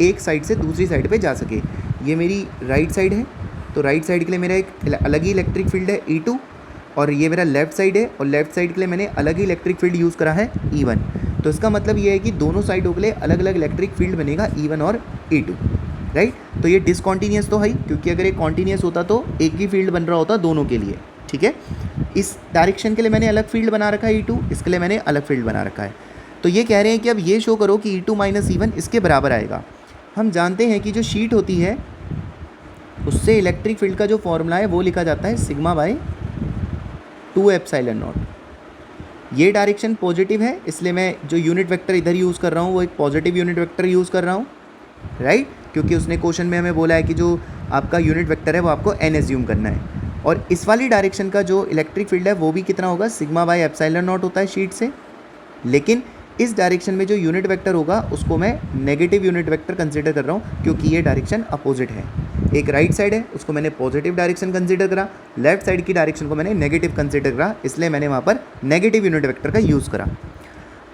एक साइड से दूसरी साइड पे जा सके। ये मेरी राइट साइड है, तो राइट साइड के लिए मेरा एक अलग ही इलेक्ट्रिक फील्ड है E2, और ये मेरा लेफ़्ट साइड है, और लेफ़्ट साइड के लिए मैंने अलग ही इलेक्ट्रिक फील्ड यूज़ करा है E1। तो इसका मतलब ये है कि दोनों साइडों के लिए अलग अलग इलेक्ट्रिक फील्ड बनेगा E1 और E2, राइट। तो ये डिसकॉन्टीन्यूस तो है ही, क्योंकि अगर ये कॉन्टीन्यूस होता तो एक ही फील्ड बन रहा होता दोनों के लिए, ठीक है। इस डायरेक्शन के लिए मैंने अलग फील्ड बना रखा है E2, इसके लिए मैंने अलग फील्ड बना रखा है। तो ये कह रहे हैं कि अब ये शो करो कि E2 माइनस E1 इसके बराबर आएगा। हम जानते हैं कि जो शीट होती है उससे इलेक्ट्रिक फील्ड का जो फॉर्मूला है वो लिखा जाता है सिग्मा बाय 2 एप्सिलॉन नॉट। ये डायरेक्शन पॉजिटिव है, इसलिए मैं जो यूनिट वेक्टर इधर यूज़ कर रहा हूँ वो एक पॉजिटिव यूनिट वेक्टर यूज़ कर रहा हूँ, राइट, क्योंकि उसने क्वेश्चन में हमें बोला है कि जो आपका यूनिट वेक्टर है वो आपको n एज्यूम करना है। और इस वाली डायरेक्शन का जो इलेक्ट्रिक फील्ड है वो भी कितना होगा, सिग्मा बाय एप्सिलॉन नॉट होता है शीट से, लेकिन इस डायरेक्शन में जो यूनिट वेक्टर होगा उसको मैं नेगेटिव यूनिट वेक्टर कंसीडर कर रहा हूँ, क्योंकि ये डायरेक्शन अपोजिट है। एक राइट साइड है उसको मैंने पॉजिटिव डायरेक्शन कंसीडर करा, लेफ्ट साइड की डायरेक्शन को मैंने नेगेटिव कंसीडर करा, इसलिए मैंने वहाँ पर नेगेटिव यूनिट वेक्टर का यूज़ करा।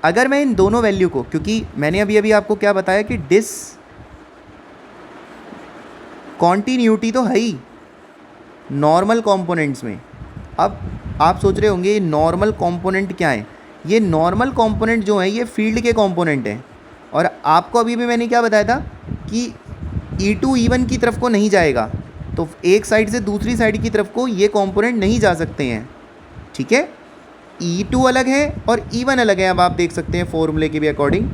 अगर मैं इन दोनों वैल्यू को, क्योंकि मैंने अभी आपको क्या बताया कि कॉन्टीन्यूटी तो है ही नॉर्मल कंपोनेंट्स में। अब आप सोच रहे होंगे ये नॉर्मल कंपोनेंट क्या है। ये नॉर्मल कंपोनेंट जो है ये फील्ड के कंपोनेंट हैं, और आपको अभी भी मैंने क्या बताया था कि E2 E1 की तरफ को नहीं जाएगा, तो एक साइड से दूसरी साइड की तरफ को ये कंपोनेंट नहीं जा सकते हैं, ठीक है। E2 अलग है और E1 अलग है, अब आप देख सकते हैं फॉर्मूले के भी अकॉर्डिंग।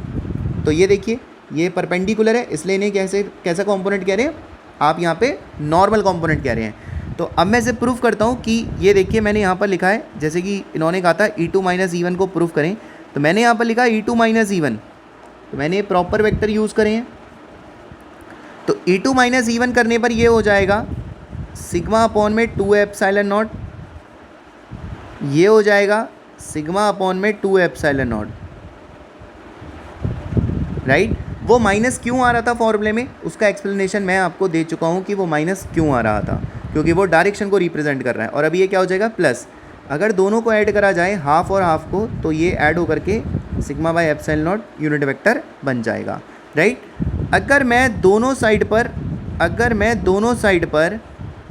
तो ये देखिए ये परपेंडिकुलर है, इसलिए इन्हें कैसा कंपोनेंट कह रहे हैं, आप यहाँ पे नॉर्मल कंपोनेंट कह रहे हैं। तो अब मैं इसे प्रूफ करता हूँ कि ये देखिए मैंने यहाँ पर लिखा है, जैसे कि इन्होंने कहा था E2 माइनस E1 को प्रूफ करें, तो मैंने यहाँ पर लिखा E2 माइनस E1, तो मैंने प्रॉपर वेक्टर यूज़ करे हैं। तो E2 माइनस E1 करने पर ये हो जाएगा सिग्मा अपॉन में 2 एप्सिलॉन नॉट, ये हो जाएगा सिग्मा अपॉन में 2 एप्सिलॉन नॉट, राइट। वो माइनस क्यों आ रहा था फॉर्मूले में, उसका एक्सप्लेनेशन मैं आपको दे चुका हूँ कि वो माइनस क्यों आ रहा था, क्योंकि वो डायरेक्शन को रिप्रेजेंट कर रहा है। और अभी ये क्या हो जाएगा प्लस, अगर दोनों को ऐड करा जाए हाफ और हाफ को, तो ये ऐड होकर के sigma by epsilon not unit vector बन जाएगा, राइट। अगर मैं दोनों साइड पर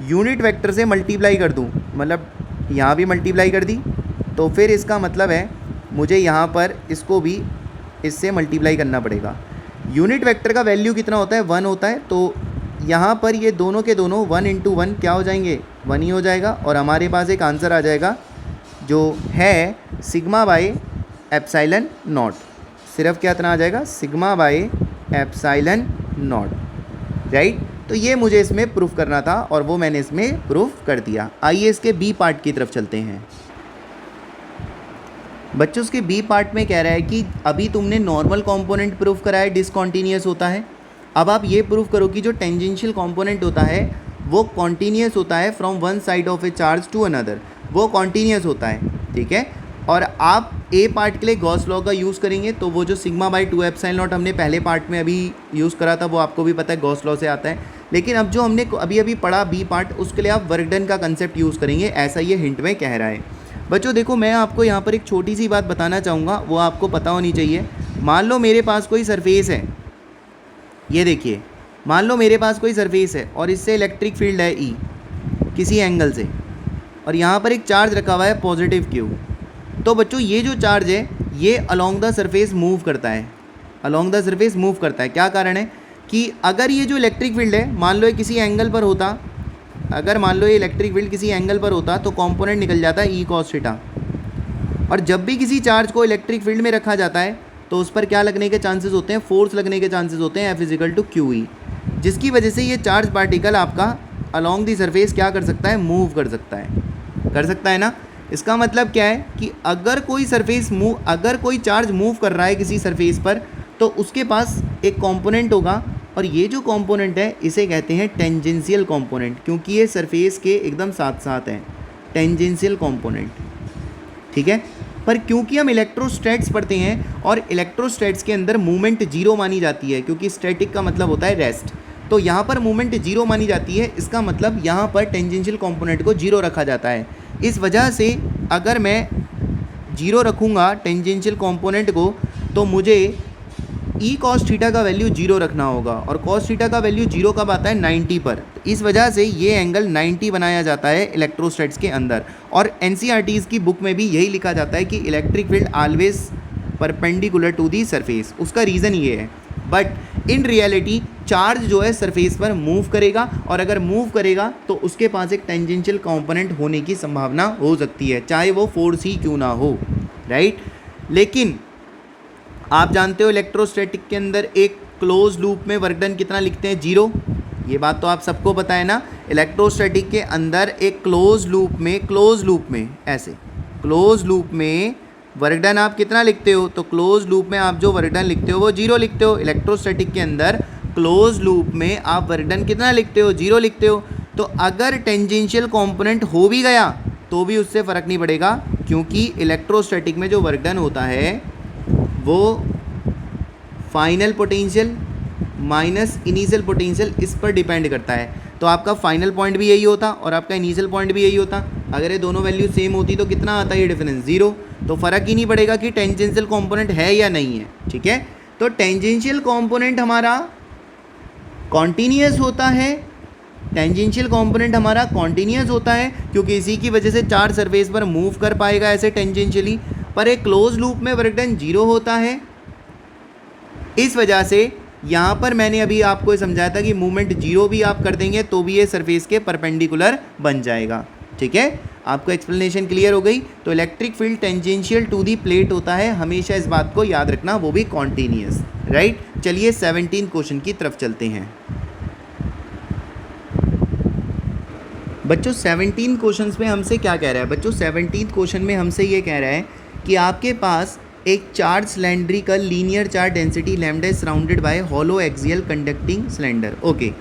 यूनिट वेक्टर से मल्टीप्लाई कर दूँ, मतलब यहाँ भी मल्टीप्लाई कर दी, तो फिर इसका मतलब है मुझे यहाँ पर इसको भी इससे मल्टीप्लाई करना पड़ेगा। यूनिट वेक्टर का वैल्यू कितना होता है, 1 होता है, तो यहाँ पर ये दोनों के दोनों 1 इंटू 1 क्या हो जाएंगे, 1 ही हो जाएगा, और हमारे पास एक आंसर आ जाएगा जो है सिग्मा बाय एप्सिलॉन नॉट। सिर्फ क्या इतना आ जाएगा, sigma by epsilon not, right. तो ये मुझे इसमें प्रूफ करना था और वो मैंने इसमें प्रूफ कर दिया। आइए इसके बी पार्ट की तरफ चलते हैं। बच्चों उसके बी पार्ट में कह रहा है कि अभी तुमने नॉर्मल कंपोनेंट प्रूफ करा है डिसकॉन्टीन्यूअस होता है, अब आप ये प्रूफ करो कि जो टेंजेंशियल कंपोनेंट होता है वो कॉन्टीन्यूअस होता है from one side of a charge to another, वो कॉन्टीन्यूअस होता है, ठीक है। और आप ए पार्ट के लिए गॉस लॉ का यूज़ करेंगे, तो वो जो सिग्मा बाय 2 एप्सिलॉन नॉट हमने पहले पार्ट में अभी यूज़ करा था वो आपको भी पता है गॉस लॉ से आता है। लेकिन अब जो हमने अभी पढ़ा बी पार्ट, उसके लिए आप वर्क डन का कंसेप्ट यूज़ करेंगे, ऐसा ये हिंट में कह रहा है। बच्चों देखो मैं आपको यहाँ पर एक छोटी सी बात बताना चाहूँगा, वो आपको पता होनी चाहिए। मान लो मेरे पास कोई सरफेस है, ये देखिए, मान लो मेरे पास कोई सरफेस है और इससे इलेक्ट्रिक फील्ड है E किसी एंगल से, और यहाँ पर एक चार्ज रखा हुआ है पॉजिटिव Q। तो बच्चों ये जो चार्ज है ये अलोंग द सरफेस मूव करता है, अलोंग द सरफेस मूव करता है। क्या कारण है कि अगर ये जो इलेक्ट्रिक फील्ड है मान लो ये किसी एंगल पर होता, अगर मान लो ये इलेक्ट्रिक फील्ड किसी एंगल पर होता तो कंपोनेंट निकल जाता है E cos थीटा। और जब भी किसी चार्ज को इलेक्ट्रिक फील्ड में रखा जाता है तो उस पर क्या लगने के चांसेस होते हैं, फोर्स लगने के चांसेस होते हैं F=QE, जिसकी वजह से ये चार्ज पार्टिकल आपका अलोंग दी सरफेस क्या कर सकता है, मूव कर सकता है ना। इसका मतलब क्या है कि अगर कोई चार्ज मूव कर रहा है किसी सरफेस पर तो उसके पास एक कंपोनेंट होगा, और ये जो कंपोनेंट है इसे कहते हैं टेंजेंशियल कंपोनेंट, क्योंकि ये सरफेस के एकदम साथ साथ हैं, टेंजेंशियल कंपोनेंट, ठीक है। पर क्योंकि हम इलेक्ट्रोस्टैट्स पढ़ते हैं और इलेक्ट्रोस्टैट्स के अंदर मूवमेंट जीरो मानी जाती है, क्योंकि स्टैटिक का मतलब होता है रेस्ट, तो यहाँ पर मूवमेंट जीरो मानी जाती है। इसका मतलब यहाँ पर टेंजेंशियल कंपोनेंट को जीरो रखा जाता है। इस वजह से अगर मैं जीरो रखूँगा टेंजेंशियल कंपोनेंट को, तो मुझे ई कॉस थीटा का वैल्यू 0 रखना होगा, और कॉस थीटा का वैल्यू 0 कब आता है? 90 पर। इस वजह से ये एंगल 90 बनाया जाता है इलेक्ट्रोस्टैट्स के अंदर। और एनसीईआरटीज़ की बुक में भी यही लिखा जाता है कि electric field always perpendicular to the surface. उसका रीज़न ये है, बट इन रियलिटी चार्ज जो है सरफेस पर मूव करेगा, और अगर मूव करेगा तो उसके पास एक टेंजेंशियल कंपोनेंट होने की संभावना हो सकती है, चाहे वो फोर्स ही क्यों ना हो, राइट। लेकिन आप जानते हो इलेक्ट्रोस्टैटिक के अंदर एक क्लोज लूप में वर्क डन कितना लिखते हैं? 0। ये बात तो आप सबको पता है ना। इलेक्ट्रोस्टैटिक के अंदर एक क्लोज लूप में ऐसे क्लोज लूप में वर्क डन आप कितना लिखते हो? तो क्लोज लूप में आप जो वर्क डन लिखते हो वो 0 लिखते हो। इलेक्ट्रोस्टैटिक के अंदर क्लोज लूप में आप वर्क डन कितना लिखते हो? 0 लिखते हो। तो अगर टेंजेंशियल कंपोनेंट हो भी गया तो भी उससे फ़र्क नहीं पड़ेगा, क्योंकि इलेक्ट्रोस्टैटिक में जो वर्क डन होता है वो final potential minus initial potential इस पर डिपेंड करता है। तो आपका फाइनल पॉइंट भी यही होता और आपका इनिशियल पॉइंट भी यही होता। अगर ये दोनों वैल्यू सेम होती तो कितना आता है ये डिफरेंस? 0। तो फ़र्क ही नहीं पड़ेगा कि टेंजेंशियल कंपोनेंट है या नहीं है, ठीक है। तो टेंजेंशियल कंपोनेंट हमारा कॉन्टीन्यूअस होता है, टेंजेंशियल कंपोनेंट हमारा कॉन्टीन्यूअस होता है, क्योंकि इसी की वजह से चार्ज सरफेस पर मूव कर पाएगा ऐसे टेंजेंशियली। पर एक क्लोज लूप में वर्क डन 0 होता है। इस वजह से यहाँ पर मैंने अभी आपको समझाया था कि मूवमेंट 0 भी आप कर देंगे तो भी ये सरफेस के परपेंडिकुलर बन जाएगा, ठीक है। आपको एक्सप्लेनेशन क्लियर हो गई। तो electric field tangential to the plate होता है, हमेशा इस बात को याद रखना, वो भी कॉन्टीन्यूअस, राइट। चलिए 17 क्वेश्चन की तरफ चलते हैं। बच्चों 17 क्वेश्चंस में हमसे क्या कह रहा है? बच्चों 17 क्वेश्चन में हमसे ये कह रहा है कि आपके पास एक charge cylindrical linear charge density lambda is surrounded by hollow axial conducting cylinder. Okay,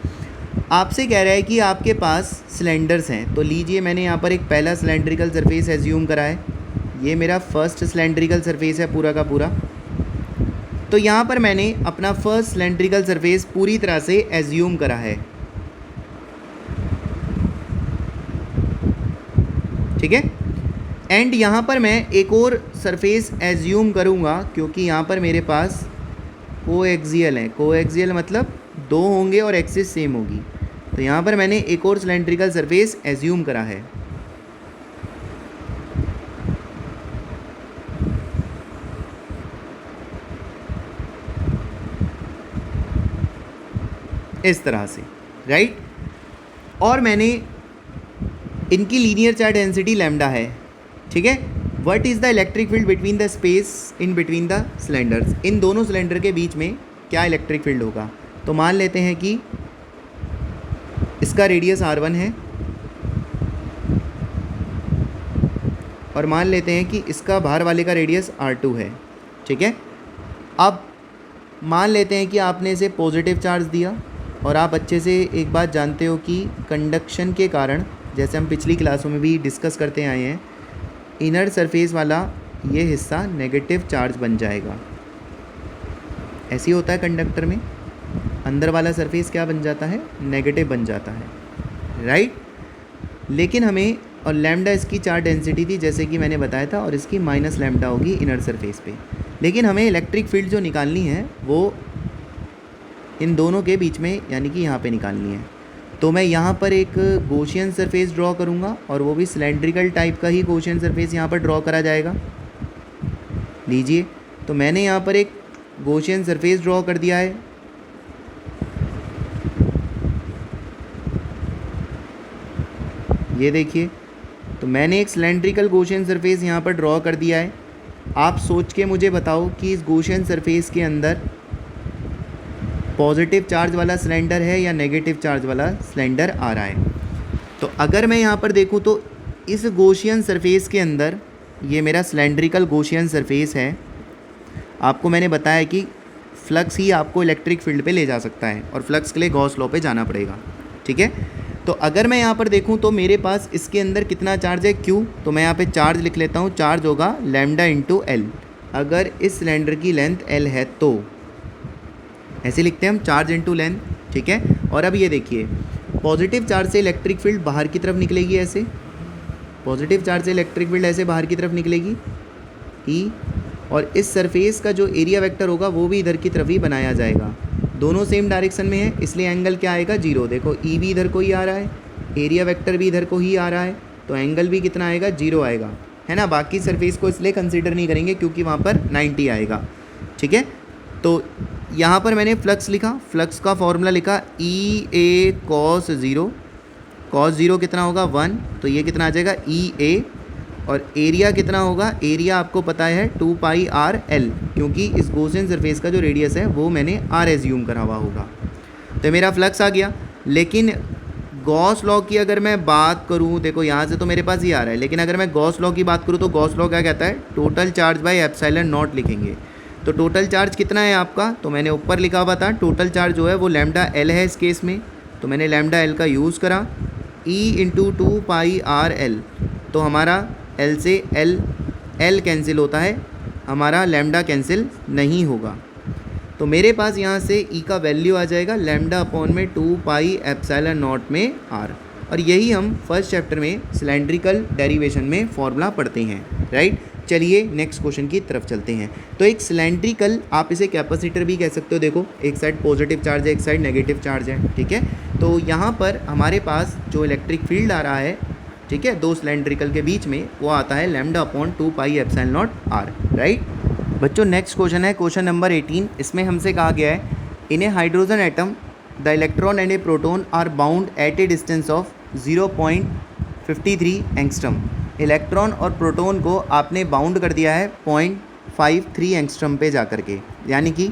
आपसे कह रहा है कि आपके पास सिलेंडर्स हैं। तो लीजिए, मैंने यहाँ पर एक पहला सिलेंड्रिकल सरफेस एज्यूम करा है। ये मेरा फर्स्ट सिलेंड्रिकल सरफेस है पूरा का पूरा। तो यहाँ पर मैंने अपना फर्स्ट सिलेंड्रिकल सरफेस पूरी तरह से एज्यूम करा है, ठीक है। एंड यहाँ पर मैं एक और सरफेस एज्यूम करूँगा, क्योंकि यहाँ पर मेरे पास कोएक्सियल है। कोएक्सियल मतलब 2 होंगे और एक्सिस सेम होगी। तो यहाँ पर मैंने एक और सिलेंड्रिकल सरफेस एज्यूम करा है। इस तरह से, राइट। और मैंने इनकी लीनियर चार्ज डेंसिटी लैम्डा है, ठीक है। What is the electric field between the space in between the cylinders? इन दोनों सिलेंडर के बीच में क्या इलेक्ट्रिक फील्ड होगा? तो मान लेते हैं कि इसका रेडियस r1 है, और मान लेते हैं कि इसका बाहर वाले का रेडियस r2 है, ठीक है। अब मान लेते हैं कि आपने इसे पॉजिटिव चार्ज दिया, और आप अच्छे से एक बात जानते हो कि कंडक्शन के कारण, जैसे हम पिछली क्लासों में भी डिस्कस करते आए हैं, इनर सरफेस वाला ये हिस्सा नेगेटिव चार्ज बन जाएगा। ऐसे ही होता है कंडक्टर में, अंदर वाला सरफेस क्या बन जाता है? नेगेटिव बन जाता है, राइट। लेकिन हमें, और लैम्डा इसकी चार्ज डेंसिटी थी जैसे कि मैंने बताया था, और इसकी माइनस लैम्डा होगी इनर सरफेस पे। लेकिन हमें इलेक्ट्रिक फील्ड जो निकालनी है वो इन दोनों के बीच में, यानी कि यहाँ पे निकालनी है। तो मैं यहाँ पर एक गॉसियन सरफेस ड्रॉ करूँगा, और वो भी सिलेंड्रिकल टाइप का ही गॉसियन सरफेस यहाँ पर ड्रॉ करा जाएगा। लीजिए, तो मैंने यहाँ पर एक गॉसियन सरफेस ड्रॉ कर दिया है। ये देखिए, तो मैंने एक सिलेंड्रिकल गॉसियन सरफेस यहाँ पर ड्रॉ कर दिया है। आप सोच के मुझे बताओ कि इस गॉसियन सरफेस के अंदर पॉजिटिव चार्ज वाला सिलेंडर है या नेगेटिव चार्ज वाला सिलेंडर आ रहा है। तो अगर मैं यहाँ पर देखूँ तो इस गॉसियन सरफेस के अंदर, ये मेरा सिलेंड्रिकल गॉसियन सरफेस है। आपको मैंने बताया कि फ्लक्स ही आपको इलेक्ट्रिक फील्ड पे ले जा सकता है, और फ्लक्स के लिए गॉस लॉ पे जाना पड़ेगा, ठीक है। तो अगर मैं यहाँ पर देखूँ तो मेरे पास इसके अंदर कितना चार्ज है? Q। तो मैं यहाँ पे चार्ज लिख लेता हूँ। चार्ज होगा लैम्डा इंटू L। अगर इस सिलेंडर की लेंथ L है तो ऐसे लिखते हैं हम, चार्ज इंटू लेंथ, ठीक है। और अब ये देखिए, पॉजिटिव चार्ज से इलेक्ट्रिक फील्ड बाहर की तरफ निकलेगी ऐसे, पॉजिटिव चार्ज से इलेक्ट्रिक फील्ड ऐसे बाहर की तरफ निकलेगी E, और इस सरफेस का जो एरिया वेक्टर होगा वो भी इधर की तरफ ही बनाया जाएगा। दोनों सेम डायरेक्शन में है, इसलिए एंगल क्या आएगा, 0। देखो ई भी इधर को ही आ रहा है, एरिया वेक्टर भी इधर को ही आ रहा है, तो एंगल भी कितना आएगा, 0 आएगा, है ना। बाकी सरफेस को इसलिए कंसीडर नहीं करेंगे क्योंकि वहाँ पर 90 आएगा, ठीक है। तो यहाँ पर मैंने फ्लक्स लिखा, फ्लक्स का फॉर्मूला लिखा ई ए कॉस 0, कॉस 0 कितना होगा 1, तो ये कितना आ जाएगा ई ए, और एरिया कितना होगा, एरिया आपको पता है 2 पाई आर एल, क्योंकि इस गॉसियन सरफेस का जो रेडियस है वो मैंने आर एज्यूम करा हुआ होगा। तो मेरा फ्लक्स आ गया। लेकिन गॉस लॉ की अगर मैं बात करूं, देखो यहाँ से तो मेरे पास ही आ रहा है, लेकिन अगर मैं गॉस लॉ की बात करूं तो गॉस लॉ क्या कहता है, total charge by epsilon not लिखेंगे। तो टोटल चार्ज कितना है आपका, तो मैंने ऊपर लिखा हुआ था टोटल चार्ज जो है वो लैम्डा एल है इस केस में, तो मैंने लैम्डा एल का यूज़ करा, ई इंटू 2 पाई आर एल, तो हमारा एल से एल कैंसिल होता है, हमारा लैम्डा कैंसिल नहीं होगा। तो मेरे पास यहाँ से ई का वैल्यू आ जाएगा लैम्डा अपॉन में 2 पाई एप्सिलॉन नॉट में आर, और यही हम फर्स्ट चैप्टर में सिलेंड्रिकल डेरिवेशन में फॉर्मूला पढ़ते हैं, राइट। चलिए नेक्स्ट क्वेश्चन की तरफ चलते हैं। तो एक सिलेंड्रिकल, आप इसे कैपेसिटर भी कह सकते हो, देखो एक साइड पॉजिटिव चार्ज है, एक साइड नेगेटिव चार्ज है, ठीक है। तो यहाँ पर हमारे पास जो इलेक्ट्रिक फील्ड आ रहा है, ठीक है, दो सिलेंड्रिकल के बीच में, वो आता है lambda upon 2 pi epsilon naught r, right. बच्चों नेक्स्ट क्वेश्चन है क्वेश्चन नंबर 18। इसमें हमसे कहा गया है in a hydrogen atom the electron and a proton are bound at a distance of 0.53 angstrom. Electron और प्रोटॉन को आपने बाउंड कर दिया है 0.53 एंगस्ट्रम पे जा कर के, यानी कि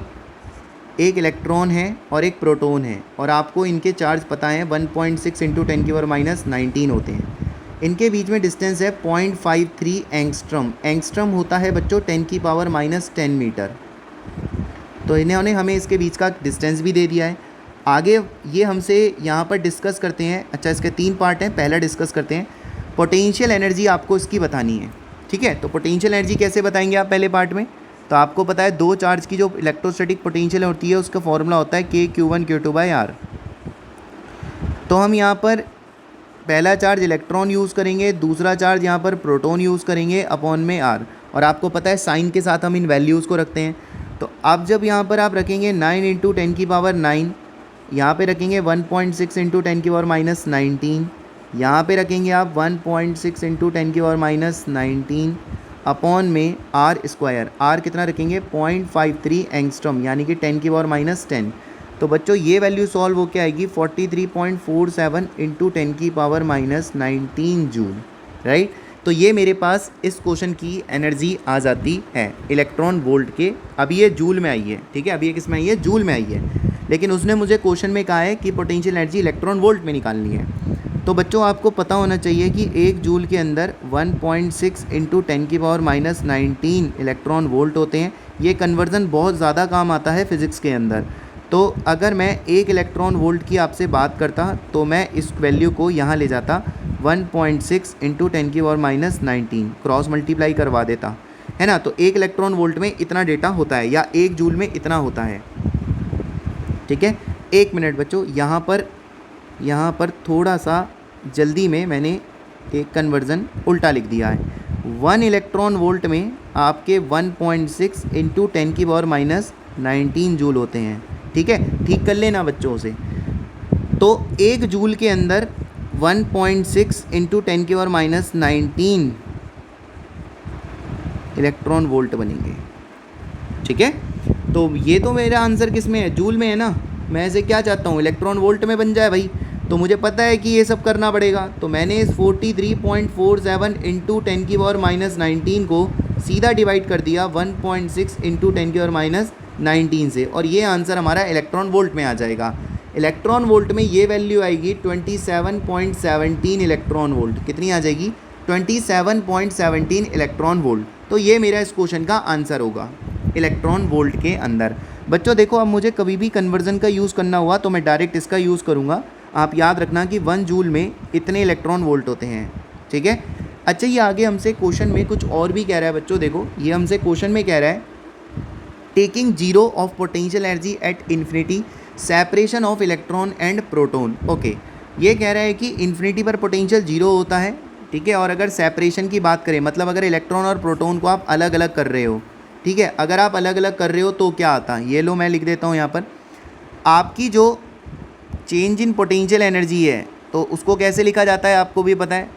एक इलेक्ट्रॉन है और एक प्रोटॉन है, और आपको इनके चार्ज पता है 1.6 इंटू 10⁻⁻19 होते हैं। इनके बीच में डिस्टेंस है 0.53 एंगस्ट्रम। एंगस्ट्रम होता है बच्चों 10⁻⁻10 मीटर। तो इन्होंने हमें इसके बीच का डिस्टेंस भी दे दिया है। आगे ये हमसे यहाँ पर डिस्कस करते हैं, अच्छा इसके 3 पार्ट हैं। पहला डिस्कस करते हैं पोटेंशियल एनर्जी, आपको इसकी बतानी है, ठीक है। तो पोटेंशियल एनर्जी कैसे बताएंगे आप पहले पार्ट में, तो आपको पता है दो चार्ज की जो इलेक्ट्रोस्टैटिक पोटेंशियल होती है उसका फॉर्मूला होता है KQ1 Q2 बाई आर। तो हम यहाँ पर पहला चार्ज इलेक्ट्रॉन यूज़ करेंगे, दूसरा चार्ज यहाँ पर प्रोटॉन यूज़ करेंगे अपॉन में आर, और आपको पता है साइन के साथ हम इन वैल्यूज़ को रखते हैं। तो अब जब यहाँ पर आप रखेंगे 9 इंटू 10⁻⁹, यहाँ पर रखेंगे 1.6 इंटू 10⁻⁻19, यहाँ पे रखेंगे आप 1.6 इंटू 10⁻⁻19 अपॉन में आर स्क्वायर। आर कितना रखेंगे 0.53 एंगस्ट्रम, यानी कि 10⁻10। तो बच्चों ये वैल्यू सॉल्व होकर आएगी 43.47 इंटू 10⁻19 जूल, राइट। तो ये मेरे पास इस क्वेश्चन की एनर्जी आ जाती है इलेक्ट्रॉन वोल्ट के। अभी ये जूल में आई है, ठीक है, अभी ये किस में आई है, जूल में आई है, लेकिन उसने मुझे क्वेश्चन में कहा है कि पोटेंशियल एनर्जी इलेक्ट्रॉन वोल्ट में निकालनी है। तो बच्चों आपको पता होना चाहिए कि 1 जूल के अंदर 1.6 इंटू 10⁻⁻19 इलेक्ट्रॉन वोल्ट होते हैं। ये कन्वर्जन बहुत ज़्यादा काम आता है फिज़िक्स के अंदर। तो अगर मैं 1 इलेक्ट्रॉन वोल्ट की आपसे बात करता तो मैं इस वैल्यू को यहाँ ले जाता 1.6 इंटू 10⁻⁻19, क्रॉस मल्टीप्लाई करवा देता, है ना। तो 1 इलेक्ट्रॉन वोल्ट में इतना डेटा होता है, या 1 जूल में इतना होता है, ठीक है। 1 मिनट बच्चों, यहाँ पर थोड़ा सा जल्दी में मैंने एक कन्वर्ज़न उल्टा लिख दिया है। 1 इलेक्ट्रॉन वोल्ट में आपके 1.6 इंटू 10⁻⁻19 जूल होते हैं, ठीक है, ठीक कर लेना बच्चों से। तो 1 जूल के अंदर 1.6 इंटू 10⁻⁻19 इलेक्ट्रॉन वोल्ट बनेंगे, ठीक है। तो ये तो मेरा आंसर किस में है, जूल में है ना। मैं इसे क्या चाहता हूँ, इलेक्ट्रॉन वोल्ट में बन जाए भाई। तो मुझे पता है कि ये सब करना पड़ेगा, तो मैंने इस 43.47 इंटू 10⁻⁻19 को सीधा डिवाइड कर दिया 1.6 इंटू 10⁻⁻19 से, और ये आंसर हमारा इलेक्ट्रॉन वोल्ट में आ जाएगा। इलेक्ट्रॉन वोल्ट में ये वैल्यू आएगी 27.17 इलेक्ट्रॉन वोल्ट। कितनी आ जाएगी, 27.17 इलेक्ट्रॉन वोल्ट। तो ये मेरा इस क्वेश्चन का आंसर होगा इलेक्ट्रॉन वोल्ट के अंदर। बच्चों देखो, अब मुझे कभी भी कन्वर्जन का यूज़ करना हुआ तो मैं डायरेक्ट इसका यूज़ करूँगा। आप याद रखना कि 1 जूल में इतने इलेक्ट्रॉन वोल्ट होते हैं, ठीक है। अच्छा, ये आगे हमसे क्वेश्चन में कुछ और भी कह रहा है बच्चों। देखो ये हमसे क्वेश्चन में कह रहा है taking 0 of potential energy at infinity, separation of electron and proton. Okay, ये कह रहा है कि इन्फिनिटी पर पोटेंशियल 0 होता है, ठीक है। और अगर सेपरेशन की बात करें, मतलब अगर इलेक्ट्रॉन और प्रोटॉन को आप अलग अलग कर रहे हो, ठीक है। अगर आप अलग अलग कर रहे हो तो क्या आता है, ये लो मैं लिख देता हूँ यहाँ पर। आपकी जो चेंज इन पोटेंशियल एनर्जी है तो उसको कैसे लिखा जाता है आपको भी पता है,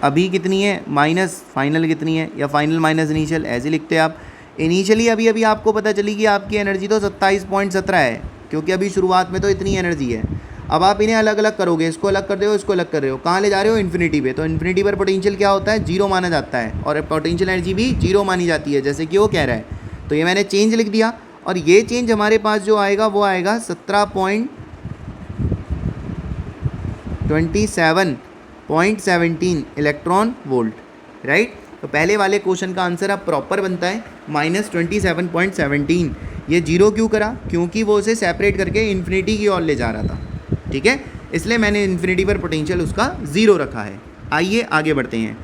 अभी कितनी है माइनस फाइनल कितनी है, या फाइनल माइनस इनिशियल, ऐसे लिखते हैं आप। इनिशियली अभी अभी आपको पता चली कि आपकी एनर्जी तो 27.17 है, क्योंकि अभी शुरुआत में तो इतनी एनर्जी है। अब आप इन्हें अलग अलग करोगे, इसको अलग कर रहे हो, इसको अलग कर रहे हो, कहाँ ले जा रहे हो, इन्फिनिटी पे। तो इन्फिनिटी पर पोटेंशियल क्या होता है, जीरो माना जाता है, और पोटेंशियल एनर्जी भी जीरो मानी जाती है, जैसे कि वो कह रहा है। तो ये मैंने चेंज लिख दिया, और ये चेंज हमारे पास जो आएगा वो आएगा 17.17 इलेक्ट्रॉन वोल्ट, राइट। तो पहले वाले क्वेश्चन का आंसर अब प्रॉपर बनता है -27.17। ये जीरो क्यों करा, क्योंकि वो उसे सेपरेट करके इन्फिनिटी की ओर ले जा रहा था, ठीक है, इसलिए मैंने इन्फिनिटी पर पोटेंशियल उसका ज़ीरो रखा है। आइए आगे बढ़ते हैं।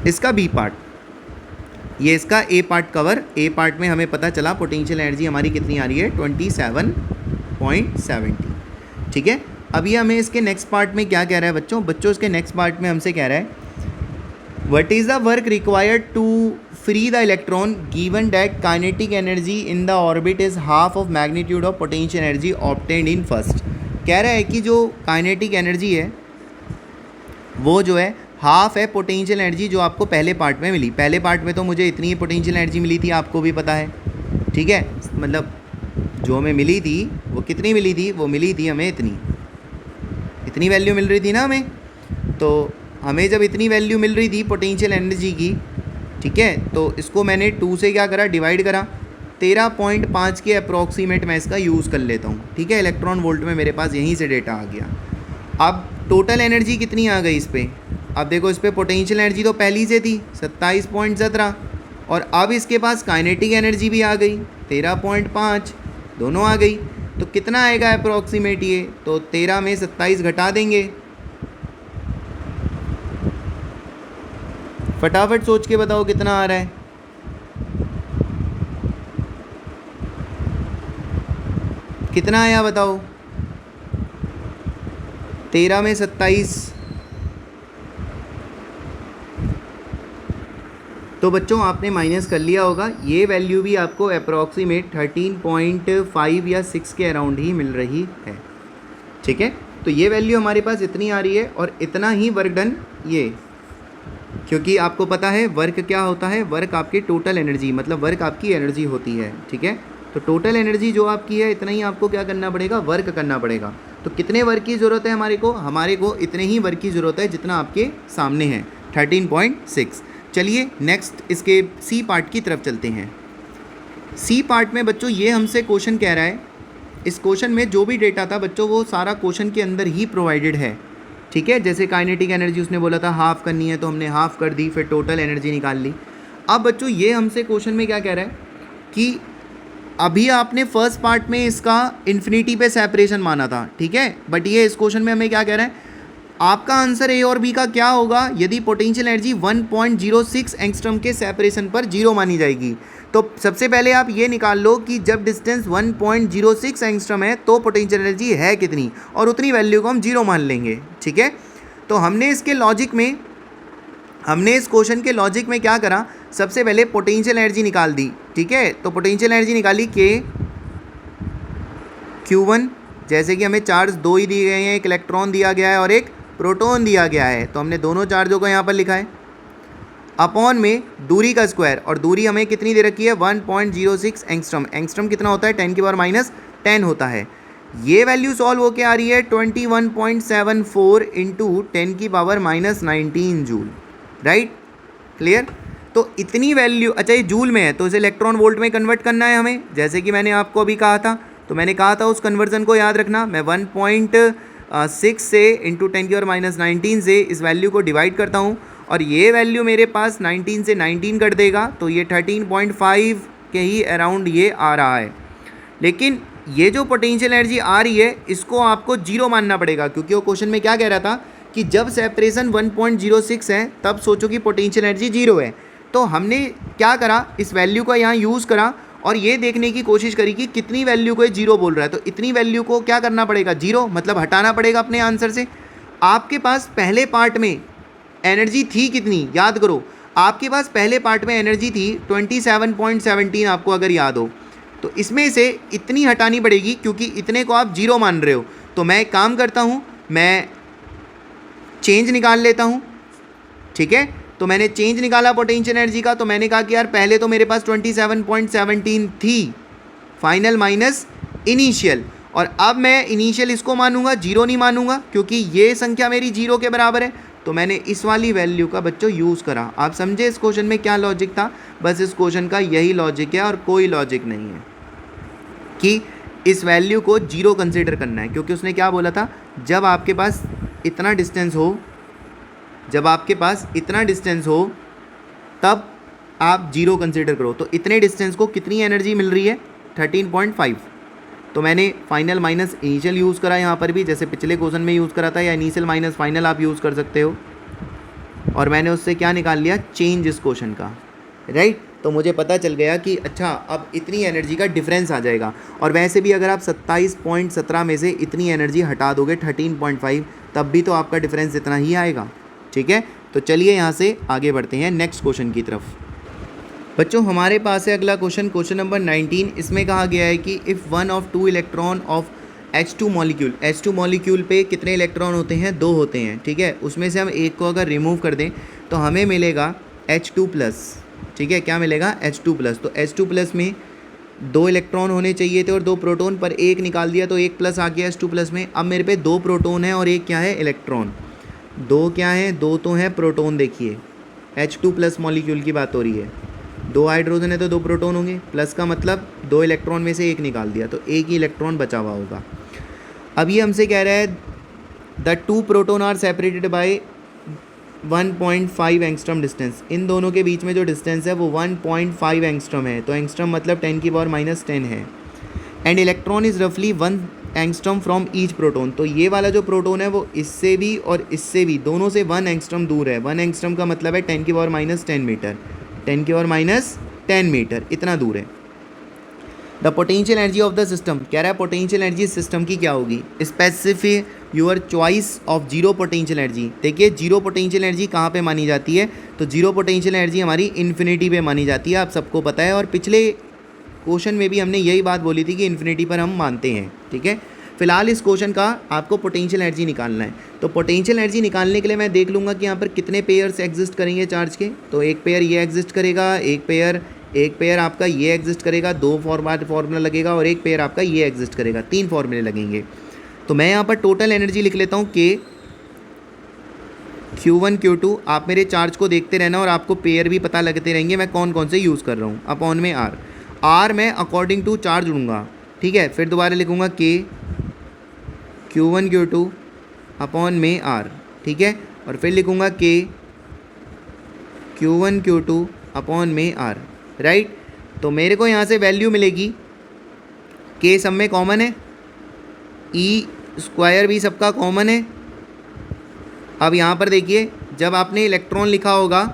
इसका बी पार्ट, ये इसका ए पार्ट कवर। ए पार्ट में हमें पता चला पोटेंशियल एनर्जी हमारी कितनी आ रही है, 27.17, ठीक है। अभी हमें इसके नेक्स्ट पार्ट में क्या कह रहा है बच्चों इसके नेक्स्ट पार्ट में हमसे कह रहा है what is the work required to free the electron given that kinetic energy in the orbit is half of magnitude of potential energy obtained in first. कह रहा है कि जो काइनेटिक एनर्जी है वो जो है हाफ है पोटेंशियल एनर्जी जो आपको पहले पार्ट में मिली। पहले पार्ट में तो मुझे इतनी ही पोटेंशियल एनर्जी मिली थी, आपको भी पता है, ठीक है। मतलब जो हमें मिली थी वो कितनी मिली थी, वो मिली थी हमें इतनी वैल्यू मिल रही थी ना हमें। तो हमें जब इतनी वैल्यू मिल रही थी पोटेंशियल एनर्जी की, ठीक है, तो इसको मैंने 2 से क्या करा, डिवाइड करा। 13.5 के अप्रॉक्सीमेट मैं इसका यूज़ कर लेता हूँ, ठीक है। इलेक्ट्रॉन वोल्ट में मेरे पास यहीं से डेटा आ गया। अब टोटल एनर्जी कितनी आ गई इस पर, अब देखो इस पर पोटेंशियल एनर्जी तो पहली से थी 27.17, और अब इसके पास काइनेटिक एनर्जी भी आ गई 13.5, दोनों आ गई। तो कितना आएगा अप्रॉक्सीमेट ये, तो 13 में 27 घटा देंगे। फटाफट सोच के बताओ कितना आ रहा है, कितना आया बताओ, 13 में 27। तो बच्चों आपने माइनस कर लिया होगा, ये वैल्यू भी आपको अप्रॉक्सीमेट 13.5 या 6 के अराउंड ही मिल रही है, ठीक है। तो ये वैल्यू हमारे पास इतनी आ रही है, और इतना ही वर्क डन ये, क्योंकि आपको पता है वर्क क्या होता है, वर्क आपकी टोटल एनर्जी, मतलब वर्क आपकी एनर्जी होती है, ठीक है। तो टोटल एनर्जी जो आपकी है इतना ही आपको क्या करना पड़ेगा, वर्क करना पड़ेगा। तो कितने वर्क की ज़रूरत है हमारे को इतने ही वर्क की ज़रूरत है जितना आपके सामने है, 13.6। चलिए नेक्स्ट इसके सी पार्ट की तरफ चलते हैं। सी पार्ट में बच्चों ये हमसे क्वेश्चन कह रहा है, इस क्वेश्चन में जो भी डेटा था बच्चों वो सारा क्वेश्चन के अंदर ही प्रोवाइडेड है, ठीक है। जैसे काइनेटिक एनर्जी उसने बोला था हाफ़ करनी है, तो हमने हाफ़ कर दी, फिर टोटल एनर्जी निकाल ली। अब बच्चों ये हमसे क्वेश्चन में क्या कह रहा है कि अभी आपने फर्स्ट पार्ट में इसका इन्फिनिटी पे सेपरेशन माना था, ठीक है, बट ये इस क्वेश्चन में हमें क्या कह रहा है, आपका आंसर ए और बी का क्या होगा यदि पोटेंशियल एनर्जी 1.06 एंगस्ट्रॉम के सेपरेशन पर जीरो मानी जाएगी। तो सबसे पहले आप ये निकाल लो कि जब डिस्टेंस 1.06 एंगस्ट्रॉम है तो पोटेंशियल एनर्जी है कितनी, और उतनी वैल्यू को हम जीरो मान लेंगे, ठीक है। तो हमने इसके लॉजिक में, हमने इस क्वेश्चन के लॉजिक में क्या करा, सबसे पहले पोटेंशियल एनर्जी निकाल दी, ठीक है। तो पोटेंशियल एनर्जी निकाली Q1, जैसे कि हमें चार्ज दो ही दिए गए हैं, एक इलेक्ट्रॉन दिया गया है और एक प्रोटॉन दिया गया है, तो हमने दोनों चार्जों को यहाँ पर लिखा है, अपॉन में दूरी का स्क्वायर, और दूरी हमें कितनी दे रखी है 1.06 एंगस्ट्रॉम। एंगस्ट्रॉम कितना होता है 10⁻⁻10 होता है। ये वैल्यू सॉल्व होके आ रही है 21.74 इंटू 10⁻⁻19 जूल, राइट, क्लियर। तो इतनी वैल्यू, अच्छा ये जूल में है तो इसे इलेक्ट्रॉन वोल्ट में कन्वर्ट करना है हमें, जैसे कि मैंने आपको अभी कहा था। तो मैंने कहा था उस कन्वर्जन को याद रखना, मैं 1.6 से इंटू 10⁻⁻19 से इस वैल्यू को डिवाइड करता हूँ, और ये वैल्यू मेरे पास 19 से 19 कर देगा, तो ये 13.5 के ही अराउंड ये आ रहा है। लेकिन ये जो पोटेंशियल एनर्जी आ रही है इसको आपको जीरो मानना पड़ेगा, क्योंकि वो क्वेश्चन में क्या कह रहा था कि जब सेपरेशन 1.06 है तब सोचो कि पोटेंशियल एनर्जी जीरो है। तो हमने क्या करा, इस वैल्यू का यहाँ यूज़ करा और ये देखने की कोशिश करी कि कितनी वैल्यू को ये जीरो बोल रहा है। तो इतनी वैल्यू को क्या करना पड़ेगा, जीरो, मतलब हटाना पड़ेगा अपने आंसर से। आपके पास पहले पार्ट में एनर्जी थी कितनी, याद करो, आपके पास पहले पार्ट में एनर्जी थी 27.17, आपको अगर याद हो, तो इसमें से इतनी हटानी पड़ेगी क्योंकि इतने को आप जीरो मान रहे हो। तो मैं एक काम करता हूँ, मैं चेंज निकाल लेता हूँ, ठीक है। तो मैंने चेंज निकाला पोटेंशियल एनर्जी का, तो मैंने कहा कि यार पहले तो मेरे पास 27.17 थी फाइनल माइनस इनिशियल, और अब मैं इनिशियल इसको मानूंगा, जीरो नहीं मानूंगा क्योंकि ये संख्या मेरी जीरो के बराबर है। तो मैंने इस वाली वैल्यू का बच्चों यूज़ करा। आप समझे इस क्वेश्चन में क्या लॉजिक था? बस इस क्वेश्चन का यही लॉजिक है और कोई लॉजिक नहीं है कि इस वैल्यू को जीरो कंसिडर करना है, क्योंकि उसने क्या बोला था, जब आपके पास इतना डिस्टेंस हो, जब आपके पास इतना डिस्टेंस हो तब आप जीरो कंसिडर करो। तो इतने डिस्टेंस को कितनी एनर्जी मिल रही है? 13.5। तो मैंने फाइनल माइनस इनिशियल यूज़ करा यहाँ पर भी, जैसे पिछले क्वेश्चन में यूज़ करा था, या इनिशियल माइनस फाइनल आप यूज़ कर सकते हो। और मैंने उससे क्या निकाल लिया? चेंज इस क्वेश्चन का, राइट। तो मुझे पता चल गया कि अच्छा अब इतनी एनर्जी का डिफरेंस आ जाएगा। और वैसे भी अगर आप 27.17 में से इतनी एनर्जी हटा दोगे 13.5, तब भी तो आपका डिफरेंस इतना ही आएगा, ठीक है। तो चलिए यहाँ से आगे बढ़ते हैं नेक्स्ट क्वेश्चन की तरफ। बच्चों हमारे पास है अगला क्वेश्चन, क्वेश्चन नंबर 19। इसमें कहा गया है कि if one of two electron of H2 molecule, H2 molecule पे कितने इलेक्ट्रॉन होते हैं? 2 होते हैं, ठीक है। उसमें से हम एक को अगर रिमूव कर दें तो हमें मिलेगा H2+, ठीक है। क्या मिलेगा? H2+। तो H2+ में 2 इलेक्ट्रॉन होने चाहिए थे और 2 प्रोटॉन, पर एक निकाल दिया तो 1 प्लस आ गया H2+ में। अब मेरे पे 2 प्रोटॉन है और एक क्या है? इलेक्ट्रॉन। 2 क्या है? 2 तो हैं प्रोटॉन। देखिए H2+ मॉलिक्यूल की बात हो रही है, 2 हाइड्रोजन है तो 2 प्रोटॉन होंगे, प्लस का मतलब 2 इलेक्ट्रॉन में से एक निकाल दिया तो एक ही इलेक्ट्रॉन बचा हुआ होगा। अब ये हमसे कह रहा है the 2 proton are separated by 1.5 angstrom distance. इन दोनों के बीच में जो डिस्टेंस है वो 1.5 एंगस्ट्रॉम है। तो एंगस्ट्रॉम मतलब 10⁻⁻10 है। एंड इलेक्ट्रॉन इज़ रफली 1 एंगस्ट्रॉम फ्रॉम ईच प्रोटॉन। तो ये वाला जो प्रोटॉन है वो इससे भी और इससे भी, दोनों से 1 एंगस्ट्रॉम दूर है। 1 एंगस्ट्रॉम का मतलब है 10⁻10 मीटर, 10⁻10 मीटर, इतना दूर है। The potential energy of the system, कह रहा है पोटेंशियल एनर्जी सिस्टम की क्या होगी? Specify your choice of zero potential energy. देखिए जीरो पोटेंशियल एनर्जी कहाँ पे मानी जाती है? तो जीरो पोटेंशियल एनर्जी हमारी इन्फिनिटी पे मानी जाती है, आप सबको पता है। और पिछले क्वेश्चन में भी हमने यही बात बोली थी कि इन्फिनिटी पर हम मानते हैं, ठीक है। फिलहाल इस क्वेश्चन का आपको पोटेंशियल एनर्जी निकालना है। तो पोटेंशियल एनर्जी निकालने के लिए मैं देख लूँगा कि यहाँ पर कितने पेयर्स एग्जिस्ट करेंगे चार्ज के। तो एक पेयर ये एग्जिस्ट करेगा, एक पेयर आपका ये एग्जिस्ट करेगा, 2 फार्मूला लगेगा, और एक पेयर आपका ये एग्जिस्ट करेगा, 3 फार्मूले लगेंगे। तो मैं यहाँ पर टोटल एनर्जी लिख लेता हूँ K Q1 Q2। आप मेरे चार्ज को देखते रहना और आपको पेयर भी पता लगते रहेंगे मैं कौन कौन से यूज़ कर रहा हूँ। अपॉन में R मैं अकॉर्डिंग टू चार्ज लूँगा, ठीक है। फिर दोबारा लिखूँगा K Q1 Q2 अपॉन में R, ठीक है। और फिर लिखूँगा K Q1 Q2 अपॉन में R, राइट। तो मेरे को यहाँ से वैल्यू मिलेगी, K सब में कॉमन है, E स्क्वायर भी सबका कॉमन है। अब यहाँ पर देखिए जब आपने इलेक्ट्रॉन लिखा होगा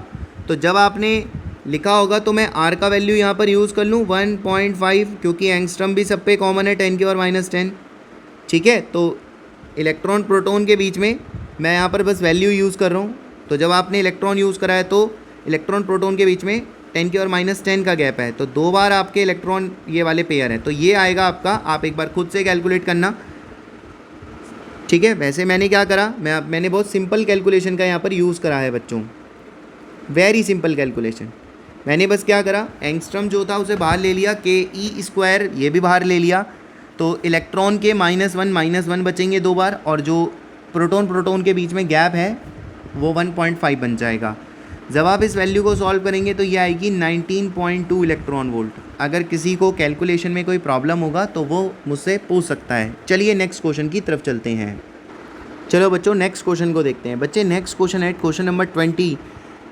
तो मैं R का वैल्यू यहाँ पर यूज़ कर लूँ 1.5, क्योंकि एंगस्ट्रॉम भी सब पे कॉमन है 10⁻⁻10, ठीक है। तो इलेक्ट्रॉन प्रोटॉन के बीच में मैं यहाँ पर बस वैल्यू यूज़ कर रहा हूँ। तो जब आपने इलेक्ट्रॉन यूज़ करा है तो इलेक्ट्रॉन प्रोटॉन के बीच में 10⁻⁻10 का गैप है, तो 2 बार आपके इलेक्ट्रॉन ये वाले पेयर हैं। तो ये आएगा आपका, आप एक बार खुद से कैलकुलेट करना, ठीक है। वैसे मैंने क्या करा, मैंने बहुत सिंपल कैलकुलेशन का यहाँ पर यूज़ करा है बच्चों, वेरी सिंपल कैलकुलेशन। मैंने बस क्या करा, एंगस्ट्रॉम जो था उसे बाहर ले लिया, KE स्क्वायर ये भी बाहर ले लिया, तो इलेक्ट्रॉन के -1 बचेंगे 2 बार, और जो प्रोटॉन के बीच में गैप है वो 1.5 बन जाएगा। जब आप इस वैल्यू को सॉल्व करेंगे तो ये आएगी 19.2 इलेक्ट्रॉन वोल्ट। अगर किसी को कैलकुलेशन में कोई प्रॉब्लम होगा तो वो मुझसे पूछ सकता है। चलिए नेक्स्ट क्वेश्चन की तरफ चलते हैं। चलो बच्चों नेक्स्ट क्वेश्चन को देखते हैं। बच्चे नेक्स्ट क्वेश्चन है क्वेश्चन नंबर 20।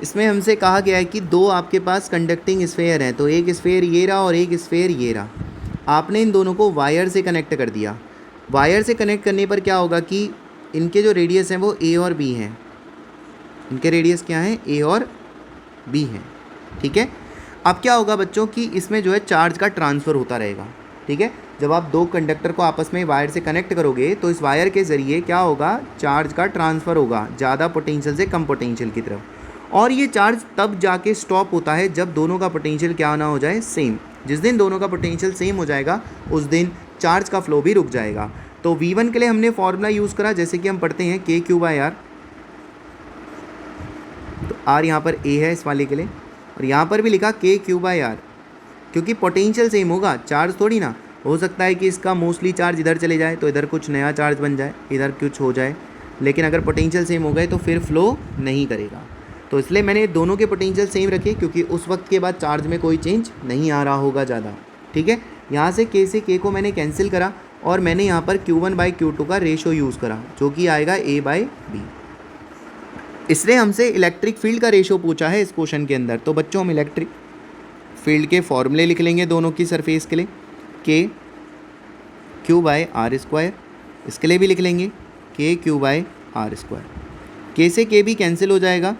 इसमें हमसे कहा गया है कि 2 आपके पास कंडक्टिंग स्फेयर हैं, तो एक स्फेयर ये रहा और एक स्फेयर ये रहा। आपने इन दोनों को वायर से कनेक्ट कर दिया। वायर से कनेक्ट करने पर क्या होगा कि इनके जो रेडियस हैं वो A और B हैं। इनके रेडियस क्या हैं? A और B हैं, ठीक है। अब क्या होगा बच्चों कि इसमें जो है चार्ज का ट्रांसफ़र होता रहेगा, ठीक है। जब आप 2 कंडक्टर को आपस में वायर से कनेक्ट करोगे तो इस वायर के ज़रिए क्या होगा, चार्ज का ट्रांसफ़र होगा, ज़्यादा पोटेंशियल से कम पोटेंशियल की तरफ। और ये चार्ज तब जाके स्टॉप होता है जब दोनों का पोटेंशियल क्या ना हो जाए, सेम। जिस दिन दोनों का पोटेंशियल सेम हो जाएगा उस दिन चार्ज का फ्लो भी रुक जाएगा। तो V1 के लिए हमने फॉर्मूला यूज़ करा, जैसे कि हम पढ़ते हैं KQ/R। तो R यहाँ पर A है इस वाले के लिए, और यहाँ पर भी लिखा KQ/R, क्योंकि पोटेंशियल सेम होगा, चार्ज थोड़ी ना। हो सकता है कि इसका मोस्टली चार्ज इधर चले जाए तो इधर कुछ नया चार्ज बन जाए, इधर कुछ हो जाए, लेकिन अगर पोटेंशियल सेम हो गए तो फिर फ्लो नहीं करेगा। तो इसलिए मैंने दोनों के पोटेंशियल सेम रखे, क्योंकि उस वक्त के बाद चार्ज में कोई चेंज नहीं आ रहा होगा ज़्यादा। ठीक है, यहाँ से K से K को मैंने कैंसिल करा और मैंने यहाँ पर Q1/Q2 का रेशो यूज़ करा, जो कि आएगा A/B। इसलिए हमसे इलेक्ट्रिक फील्ड का रेशो पूछा है इस क्वेश्चन के अंदर। तो बच्चों हम इलेक्ट्रिक फील्ड के फॉर्मूले लिख लेंगे दोनों की सरफेस के लिए। KQ/R², इसके लिए भी लिख लेंगे KQ/R²। K से K भी कैंसिल हो जाएगा,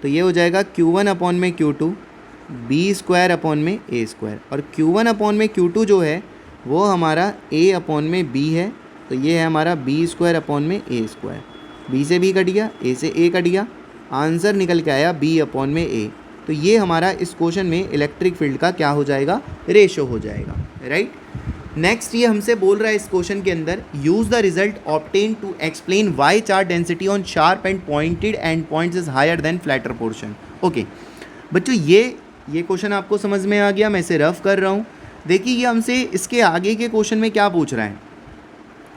तो ये हो जाएगा Q1/Q2 B²/A², और Q1/Q2 जो है वो हमारा A/B है, तो ये है हमारा B²/A²। B से B कट गया, A से A कट गया, आंसर निकल के आया B/A। तो ये हमारा इस क्वेश्चन में इलेक्ट्रिक फील्ड का क्या हो जाएगा, रेशो हो जाएगा, राइट। नेक्स्ट ये हमसे बोल रहा है इस क्वेश्चन के अंदर, use the result obtain to explain why charge density on sharp and pointed end points is higher than flatter portion. Okay बच्चों, ये क्वेश्चन आपको समझ में आ गया, मैं इसे रफ कर रहा हूँ। देखिए ये हमसे इसके आगे के क्वेश्चन में क्या पूछ रहा है,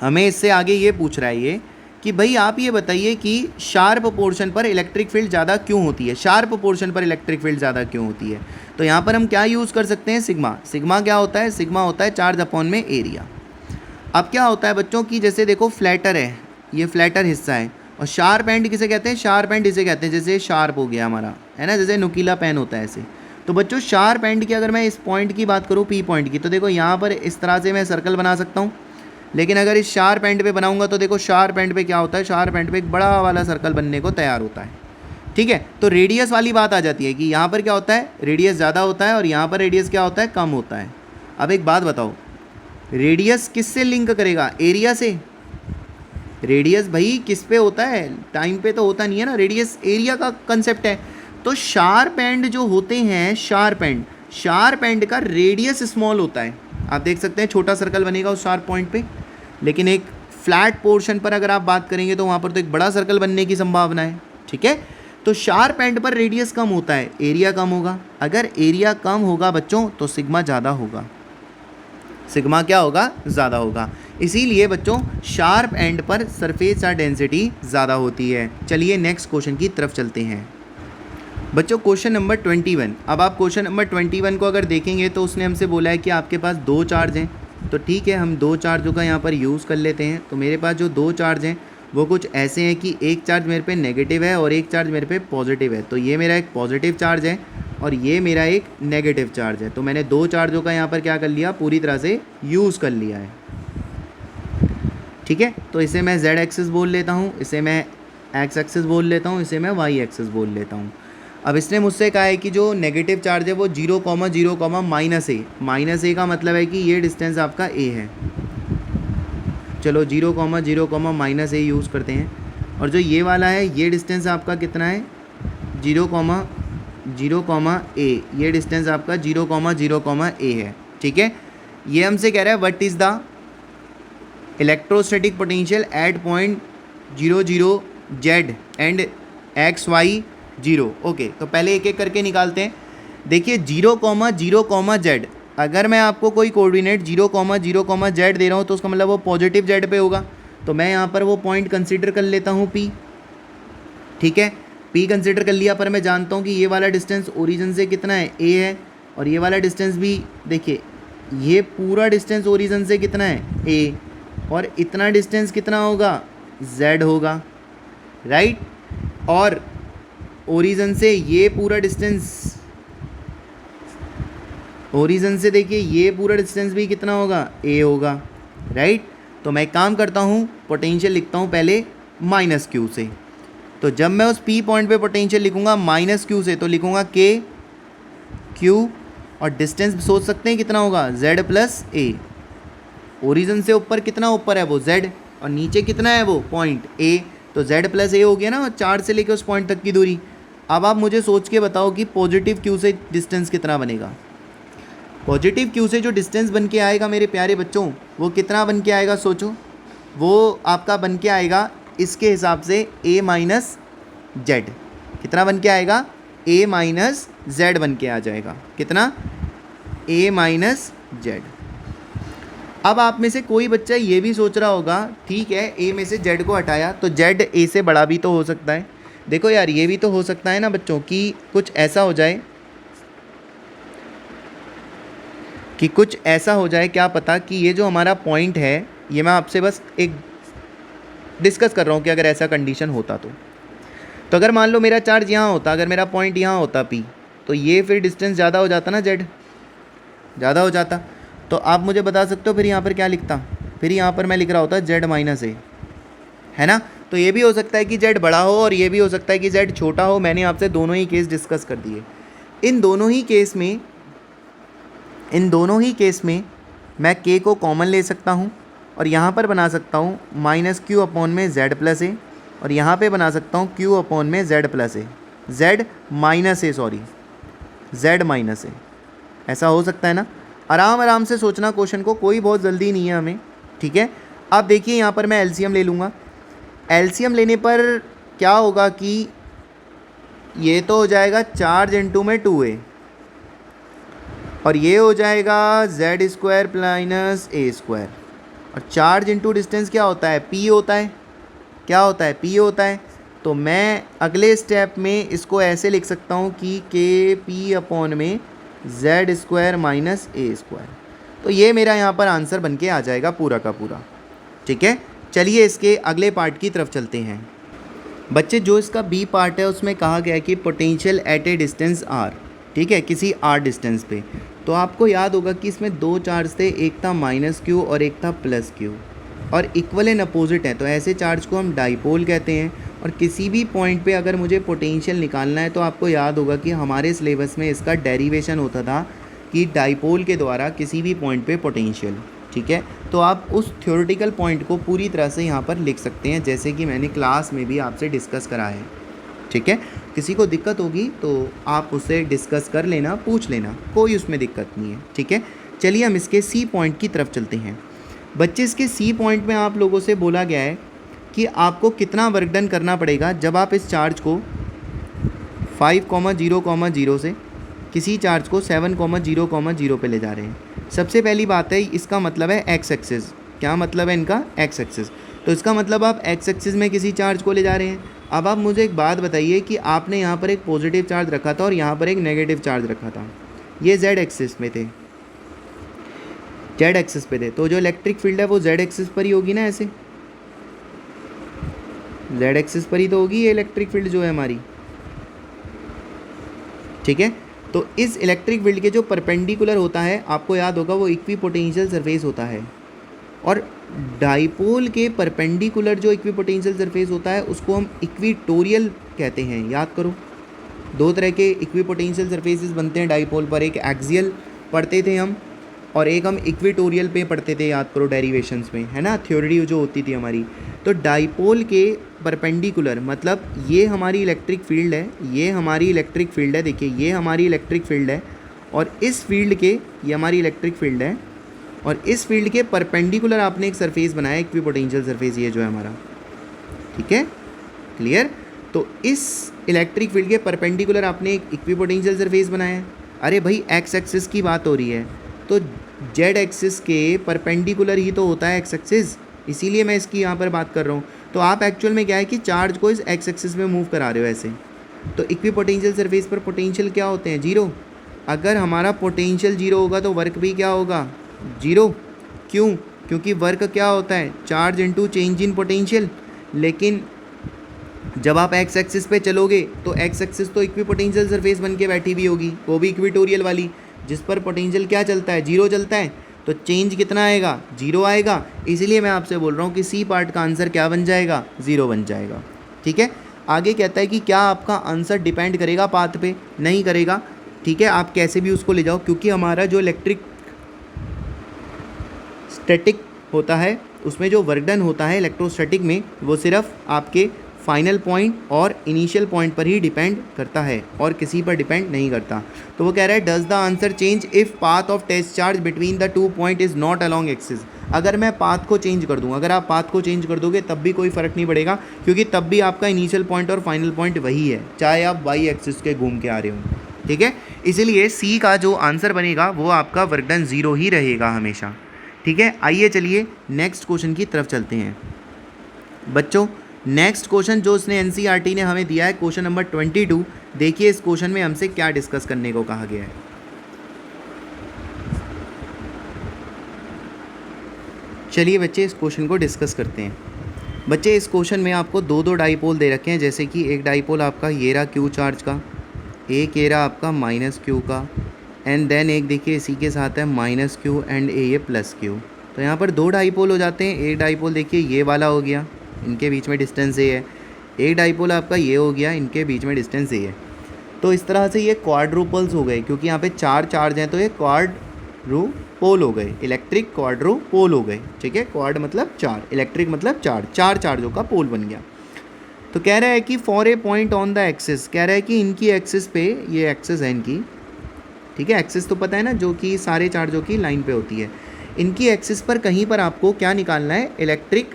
हमें इससे आगे ये पूछ रहा है ये कि भाई आप ये बताइए कि शार्प पोर्शन पर इलेक्ट्रिक फील्ड ज़्यादा क्यों होती है, शार्प पोर्शन पर इलेक्ट्रिक फील्ड ज़्यादा क्यों होती है। तो यहाँ पर हम क्या यूज़ कर सकते हैं, सिग्मा। सिग्मा क्या होता है, सिग्मा होता है चार्ज अपॉन में एरिया। अब क्या होता है बच्चों की, जैसे देखो फ्लैटर है, ये फ्लैटर हिस्सा है, और शार्प एंड किसे कहते हैं, शार्प एंड इसे कहते हैं, जैसे शार्प हो गया हमारा, है ना, जैसे नुकीला पेन होता है ऐसे। तो बच्चों शार्प एंड की अगर मैं इस पॉइंट की बात करूँ, P पॉइंट की, तो देखो यहाँ पर इस तरह से मैं सर्कल बना सकता हूँ, लेकिन अगर इस शार्प एंड पे बनाऊंगा तो देखो शार्प एंड पे क्या होता है, शार्प एंड पे एक बड़ा वाला सर्कल बनने को तैयार होता है। ठीक है, तो रेडियस वाली बात आ जाती है कि यहाँ पर क्या होता है, रेडियस ज़्यादा होता है, और यहाँ पर रेडियस क्या होता है, कम होता है। अब एक बात बताओ, रेडियस किससे लिंक करेगा, एरिया से। रेडियस भाई किस पे होता है, टाइम पे तो होता नहीं है ना, रेडियस एरिया का कंसेप्ट है। तो शार्प एंड जो होते हैं, शार्प एंड का रेडियस स्मॉल होता है। आप देख सकते हैं छोटा सर्कल बनेगा उस शार्प पॉइंट पे, लेकिन एक फ्लैट पोर्शन पर अगर आप बात करेंगे तो वहाँ पर तो एक बड़ा सर्कल बनने की संभावना है। ठीक है, तो शार्प एंड पर रेडियस कम होता है, एरिया कम होगा। अगर एरिया कम होगा बच्चों तो सिग्मा ज़्यादा होगा, सिग्मा क्या होगा, ज़्यादा होगा। इसीलिए बच्चों शार्प एंड पर सरफेस चार्ज डेंसिटी ज़्यादा होती है। चलिए नेक्स्ट क्वेश्चन की तरफ चलते हैं बच्चों, क्वेश्चन नंबर 21। अब आप क्वेश्चन नंबर 21 को अगर देखेंगे तो उसने हमसे बोला है कि आपके पास दो चार्ज हैं। तो ठीक है, हम दो चार्जों का यहाँ पर यूज़ कर लेते हैं। तो मेरे पास जो दो चार्ज हैं वो कुछ ऐसे हैं कि एक चार्ज मेरे पे नेगेटिव है और एक चार्ज मेरे पे पॉजिटिव है। तो ये मेरा एक पॉजिटिव चार्ज है और ये मेरा एक नेगेटिव चार्ज है। तो मैंने दो चार्जों का यहाँ पर क्या कर लिया, पूरी तरह से यूज़ कर लिया है। ठीक है, तो इसे मैं Z एक्सिस बोल लेता हूँ, इसे मैं X एक्सिस बोल लेता हूँ, इसे मैं Y एक्सिस बोल लेता हूँ। अब इसने मुझसे कहा है कि जो नेगेटिव चार्ज है वो 0,0,-A। -A का मतलब है कि ये डिस्टेंस आपका A है। चलो 0,0,-A यूज़ करते हैं। और जो ये वाला है ये डिस्टेंस आपका कितना है, 0,0,A। ये डिस्टेंस आपका 0,0,A है। ठीक है, ये हमसे कह रहा है what is the electrostatic potential at point 0,0 Z and XY 0। Okay, तो पहले एक एक करके निकालते हैं। देखिए 0,0, Z, अगर मैं आपको कोई कोऑर्डिनेट 0,0, Z दे रहा हूँ तो उसका मतलब वो पॉजिटिव Z पे होगा। तो मैं यहाँ पर वो पॉइंट कंसीडर कर लेता हूँ P। ठीक है, P कंसीडर कर लिया, पर मैं जानता हूँ कि ये वाला डिस्टेंस ओरिजिन से कितना है, A है, और ये वाला डिस्टेंस भी देखिए, ये पूरा डिस्टेंस ओरिजिन से कितना है, A, और इतना डिस्टेंस कितना होगा, Z होगा, राइट। और ओरिजिन से ये पूरा डिस्टेंस, ओरिजिन से देखिए ये पूरा डिस्टेंस भी कितना होगा, A होगा, राइट। तो मैं काम करता हूँ, पोटेंशियल लिखता हूँ पहले -Q से। तो जब मैं उस P पॉइंट पे पोटेंशियल लिखूँगा -Q से, तो लिखूँगा K Q, और डिस्टेंस सोच सकते हैं कितना होगा, Z + A। ओरिजिन से ऊपर कितना ऊपर है वो Z, और नीचे कितना है वो पॉइंट A। तो Z + A हो गया ना, चार्ज से लेके उस पॉइंट तक की दूरी। अब आप मुझे सोच के बताओ कि पॉजिटिव क्यू से डिस्टेंस कितना बनेगा। पॉजिटिव क्यू से जो डिस्टेंस बन के आएगा मेरे प्यारे बच्चों, वो कितना बन के आएगा सोचो। वो आपका बन के आएगा इसके हिसाब से a माइनस जेड। कितना बन के आएगा? a माइनस जेड बन के आ जाएगा। कितना? a minus Z. अब आप में से कोई बच्चा ये भी सोच रहा होगा, ठीक है a में से z को हटाया तो z a से बड़ा भी तो हो सकता है। देखो यार, ये भी तो हो सकता है ना बच्चों कि कुछ ऐसा हो जाए, क्या पता कि ये जो हमारा पॉइंट है, ये मैं आपसे बस एक डिस्कस कर रहा हूँ कि अगर ऐसा कंडीशन होता तो अगर मान लो मेरा चार्ज यहाँ होता, अगर मेरा पॉइंट यहाँ होता P, तो ये फिर डिस्टेंस ज़्यादा हो जाता ना, Z ज़्यादा हो जाता। तो आप मुझे बता सकते हो फिर यहाँ पर क्या लिखता? फिर यहाँ पर मैं लिख रहा होता Z माइनस ए, है ना। तो ये भी हो सकता है कि Z बड़ा हो और ये भी हो सकता है कि Z छोटा हो। मैंने आपसे दोनों ही केस डिस्कस कर दिए। इन दोनों ही केस में मैं K को कॉमन ले सकता हूँ और यहाँ पर बना सकता हूँ माइनस क्यू अपॉन में Z प्लस ए, और यहाँ पे बना सकता हूँ Q अपॉन में Z प्लस ए, Z माइनस ए। ऐसा हो सकता है ना। आराम से सोचना क्वेश्चन को, कोई बहुत जल्दी नहीं है हमें, ठीक है। अब देखिए यहाँ पर मैं एलसीएम ले लूँगा। एलसीएम लेने पर क्या होगा कि ये तो हो जाएगा चार्ज इंटू में 2a, और ये हो जाएगा z square minus a square, और चार्ज इंटू डिस्टेंस क्या होता है? p होता है। क्या होता है? p होता है। तो मैं अगले स्टेप में इसको ऐसे लिख सकता हूँ कि के पी अपॉन में z square minus a square. तो ये मेरा यहाँ पर आंसर बन के आ जाएगा पूरा का पूरा, ठीक है। चलिए इसके अगले पार्ट की तरफ चलते हैं। बच्चे, जो इसका बी पार्ट है उसमें कहा गया है कि potential at a distance R, ठीक है, किसी आर डिस्टेंस पे। तो आपको याद होगा कि इसमें दो चार्ज थे, एक था माइनस क्यू और एक था प्लस क्यू, और इक्वल एंड अपोजिट है, तो ऐसे चार्ज को हम डाइपोल कहते हैं। और किसी भी पॉइंट पे अगर मुझे पोटेंशियल निकालना है तो आपको याद होगा कि हमारे सिलेबस में इसका डेरिवेशन होता था कि डाइपोल के द्वारा किसी भी पॉइंट पे पोटेंशियल, ठीक है। तो आप उस थ्योरेटिकल पॉइंट को पूरी तरह से यहाँ पर लिख सकते हैं, जैसे कि मैंने क्लास में भी आपसे डिस्कस करा है, ठीक है। किसी को दिक्कत होगी तो आप उससे डिस्कस कर लेना, पूछ लेना, कोई उसमें दिक्कत नहीं है, ठीक है। चलिए हम इसके सी पॉइंट की तरफ चलते हैं। बच्चे, इसके सी पॉइंट में आप लोगों से बोला गया है कि आपको कितना वर्क डन करना पड़ेगा जब आप इस चार्ज को 5,0,0 से किसी चार्ज को 7,0,0 पे ले जा रहे हैं। सबसे पहली बात है, इसका मतलब है एक्स एक्सिस। क्या मतलब है इनका? X axis. तो इसका मतलब आप एक्स एक्सिस में किसी चार्ज को ले जा रहे हैं। अब आप मुझे एक बात बताइए कि आपने यहाँ पर एक पॉजिटिव चार्ज रखा था और यहाँ पर एक नेगेटिव चार्ज रखा था, ये जेड एक्सिस में थे, जेड एक्सिस पे थे, तो जो इलेक्ट्रिक फील्ड है वो जेड एक्सिस पर ही होगी ना, ऐसे जेड एक्सिस पर ही तो होगी ये इलेक्ट्रिक फील्ड जो है हमारी, ठीक है। तो इस इलेक्ट्रिक फील्ड के जो परपेंडिकुलर होता है, आपको याद होगा, वो इक्विपोटेंशियल सरफेस होता है, और डाइपोल के परपेंडिकुलर जो इक्विपोटेंशियल सरफेस होता है उसको हम इक्विटोरियल कहते हैं। याद करो, दो तरह के इक्विपोटेंशियल सरफेसेस बनते हैं डाइपोल पर, एक एक्सियल पढ़ते थे हम और एक हम इक्विटोरियल पे पढ़ते थे, याद करो डेरिवेशंस में, है ना, थ्योरी जो होती थी हमारी। तो डाइपोल के परपेंडिकुलर मतलब ये हमारी इलेक्ट्रिक फील्ड है, ये हमारी इलेक्ट्रिक फील्ड है, देखिए ये हमारी इलेक्ट्रिक फील्ड है, और इस फील्ड के, ये हमारी इलेक्ट्रिक फील्ड है, और इस फील्ड के परपेंडिकुलर आपने एक सरफेस बनाया, इक्विपोटेंशियल सरफेस, ये जो है हमारा, ठीक है, क्लियर। तो इस इलेक्ट्रिक फील्ड के परपेंडिकुलर आपने एक इक्विपोटेंशियल सरफेस बनाया है। अरे भाई, एक्स एक्सिस की बात हो रही है, तो जेड एक्सिस के परपेंडिकुलर ही तो होता है एक्स एक्सिस, इसीलिए मैं इसकी यहाँ पर बात कर रहा हूँ। तो आप एक्चुअल में क्या है कि चार्ज को इस एक्स एक्सिस में मूव करा रहे हो ऐसे, तो इक्विपोटेंशियल सरफेस पर पोटेंशियल क्या होते हैं? जीरो। अगर हमारा पोटेंशियल जीरो होगा तो वर्क भी क्या होगा? जीरो। क्यों? क्योंकि वर्क क्या होता है? Charge into change in potential. लेकिन जब आप एक्स एक्सिस पे चलोगे तो एक्स एक्सिस तो इक्विपोटेंशियल सरफेस बन के बैठी भी होगी, वो भी इक्विटोरियल वाली, जिस पर पोटेंशियल क्या चलता है? जीरो चलता है। तो चेंज कितना आएगा? जीरो आएगा। इसीलिए मैं आपसे बोल रहा हूँ कि सी पार्ट का आंसर क्या बन जाएगा? ज़ीरो बन जाएगा, ठीक है। आगे कहता है कि क्या आपका आंसर डिपेंड करेगा पाथ पे? नहीं करेगा, ठीक है, आप कैसे भी उसको ले जाओ, क्योंकि हमारा जो इलेक्ट्रिक स्टैटिक होता है उसमें जो वर्क डन होता है इलेक्ट्रोस्टैटिक में, वो सिर्फ आपके फाइनल पॉइंट और इनिशियल पॉइंट पर ही डिपेंड करता है और किसी पर डिपेंड नहीं करता। तो वो कह रहा है does the answer change if path of test charge between the 2 point is not along axis. अगर मैं पाथ को चेंज कर दूँ, अगर आप पाथ को चेंज कर दोगे तब भी कोई फ़र्क नहीं पड़ेगा, क्योंकि तब भी आपका इनिशियल पॉइंट और फाइनल पॉइंट वही है, चाहे आप वाई एक्सिस के घूम के आ रहे हो। ठीक है, इसीलिए सी का जो आंसर बनेगा वो आपका वर्क डन 0 ही रहेगा हमेशा। ठीक है, आइए चलिए नेक्स्ट क्वेश्चन की तरफ चलते हैं बच्चों। नेक्स्ट क्वेश्चन जो उसने एनसीईआरटी ने हमें दिया है, क्वेश्चन नंबर 22। देखिए इस क्वेश्चन में हमसे क्या डिस्कस करने को कहा गया है। चलिए बच्चे इस क्वेश्चन को डिस्कस करते हैं। बच्चे इस क्वेश्चन में आपको दो डाइपोल दे रखे हैं, जैसे कि एक डाइपोल आपका ये रहा क्यू चार्ज का, एक ये रहा आपका माइनस क्यू का, एंड देन एक देखिए इसी के साथ है माइनस क्यू एंड ये प्लस क्यू। तो यहाँ पर दो डाइपोल हो जाते हैं। एक डाइपोल देखिए ये वाला हो गया, इनके बीच में डिस्टेंस ए है। एक डाइपोल आपका ये हो गया, इनके बीच में डिस्टेंस ए है। तो इस तरह से ये क्वाड्रुपल्स हो गए, क्योंकि यहाँ पे 4 चार्ज हैं तो ये क्वाड्रुपोल हो गए, इलेक्ट्रिक क्वाड्रुपोल हो गए। ठीक है, क्वाड मतलब 4, इलेक्ट्रिक मतलब 4, 4 चार्जों का पोल बन गया। तो कह रहा है कि for a point on the axis, कह रहा है कि इनकी एक्सिस पे, ये एक्सिस है इनकी, ठीक है, एक्सिस तो पता है ना, जो कि सारे चार्जों की लाइन पे होती है। इनकी एक्सिस पर कहीं पर आपको क्या निकालना है, इलेक्ट्रिक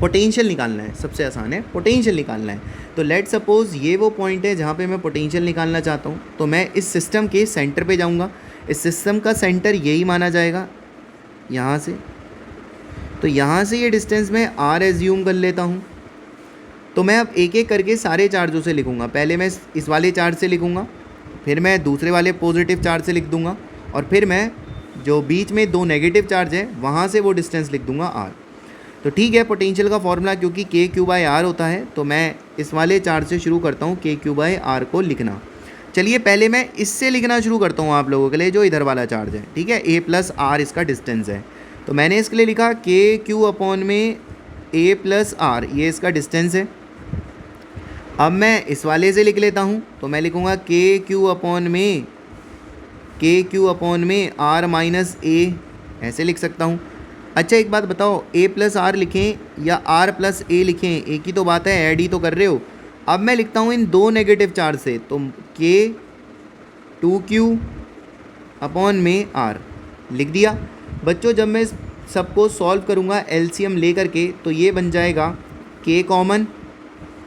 पोटेंशियल निकालना है। सबसे आसान है, पोटेंशियल निकालना है। तो लेट सपोज ये वो पॉइंट है जहाँ पे मैं पोटेंशियल निकालना चाहता हूँ। तो मैं इस सिस्टम के सेंटर पे जाऊँगा। इस सिस्टम का सेंटर यही माना जाएगा यहाँ से। तो यहाँ से ये डिस्टेंस मैं r एज्यूम कर लेता हूँ। तो मैं अब एक एक करके सारे चार्जों से लिखूँगा। पहले मैं इस वाले चार्ज से लिखूँगा, फिर मैं दूसरे वाले पॉजिटिव चार्ज से लिख दूँगा, और फिर मैं जो बीच में 2 नेगेटिव चार्ज है वहाँ से वो डिस्टेंस लिख दूँगा r। तो ठीक है, पोटेंशियल का फॉर्मूला क्योंकि के क्यू बाई आर होता है, तो मैं इस वाले चार्ज से शुरू करता हूँ के क्यू बाई आर को लिखना। चलिए पहले मैं इससे लिखना शुरू करता हूँ आप लोगों के लिए, जो इधर वाला चार्ज है। ठीक है, ए प्लस आर इसका डिस्टेंस है। तो मैंने इसके लिए लिखा के क्यू अपॉन में ए प्लस आर, ये इसका डिस्टेंस है। अब मैं इस वाले से लिख लेता हूँ। तो मैं लिखूँगा के क्यू अपॉन में आर माइनस ए, ऐसे लिख सकता हूँ। अच्छा एक बात बताओ, a प्लस आर लिखें या r प्लस ए लिखें, एक ही तो बात है, ऐड ही तो कर रहे हो। अब मैं लिखता हूँ इन 2 नेगेटिव चार्ज से, तो k 2q अपॉन में r लिख दिया। बच्चों जब मैं सबको सॉल्व करूँगा एलसीएम ले करके, तो ये बन जाएगा k कॉमन,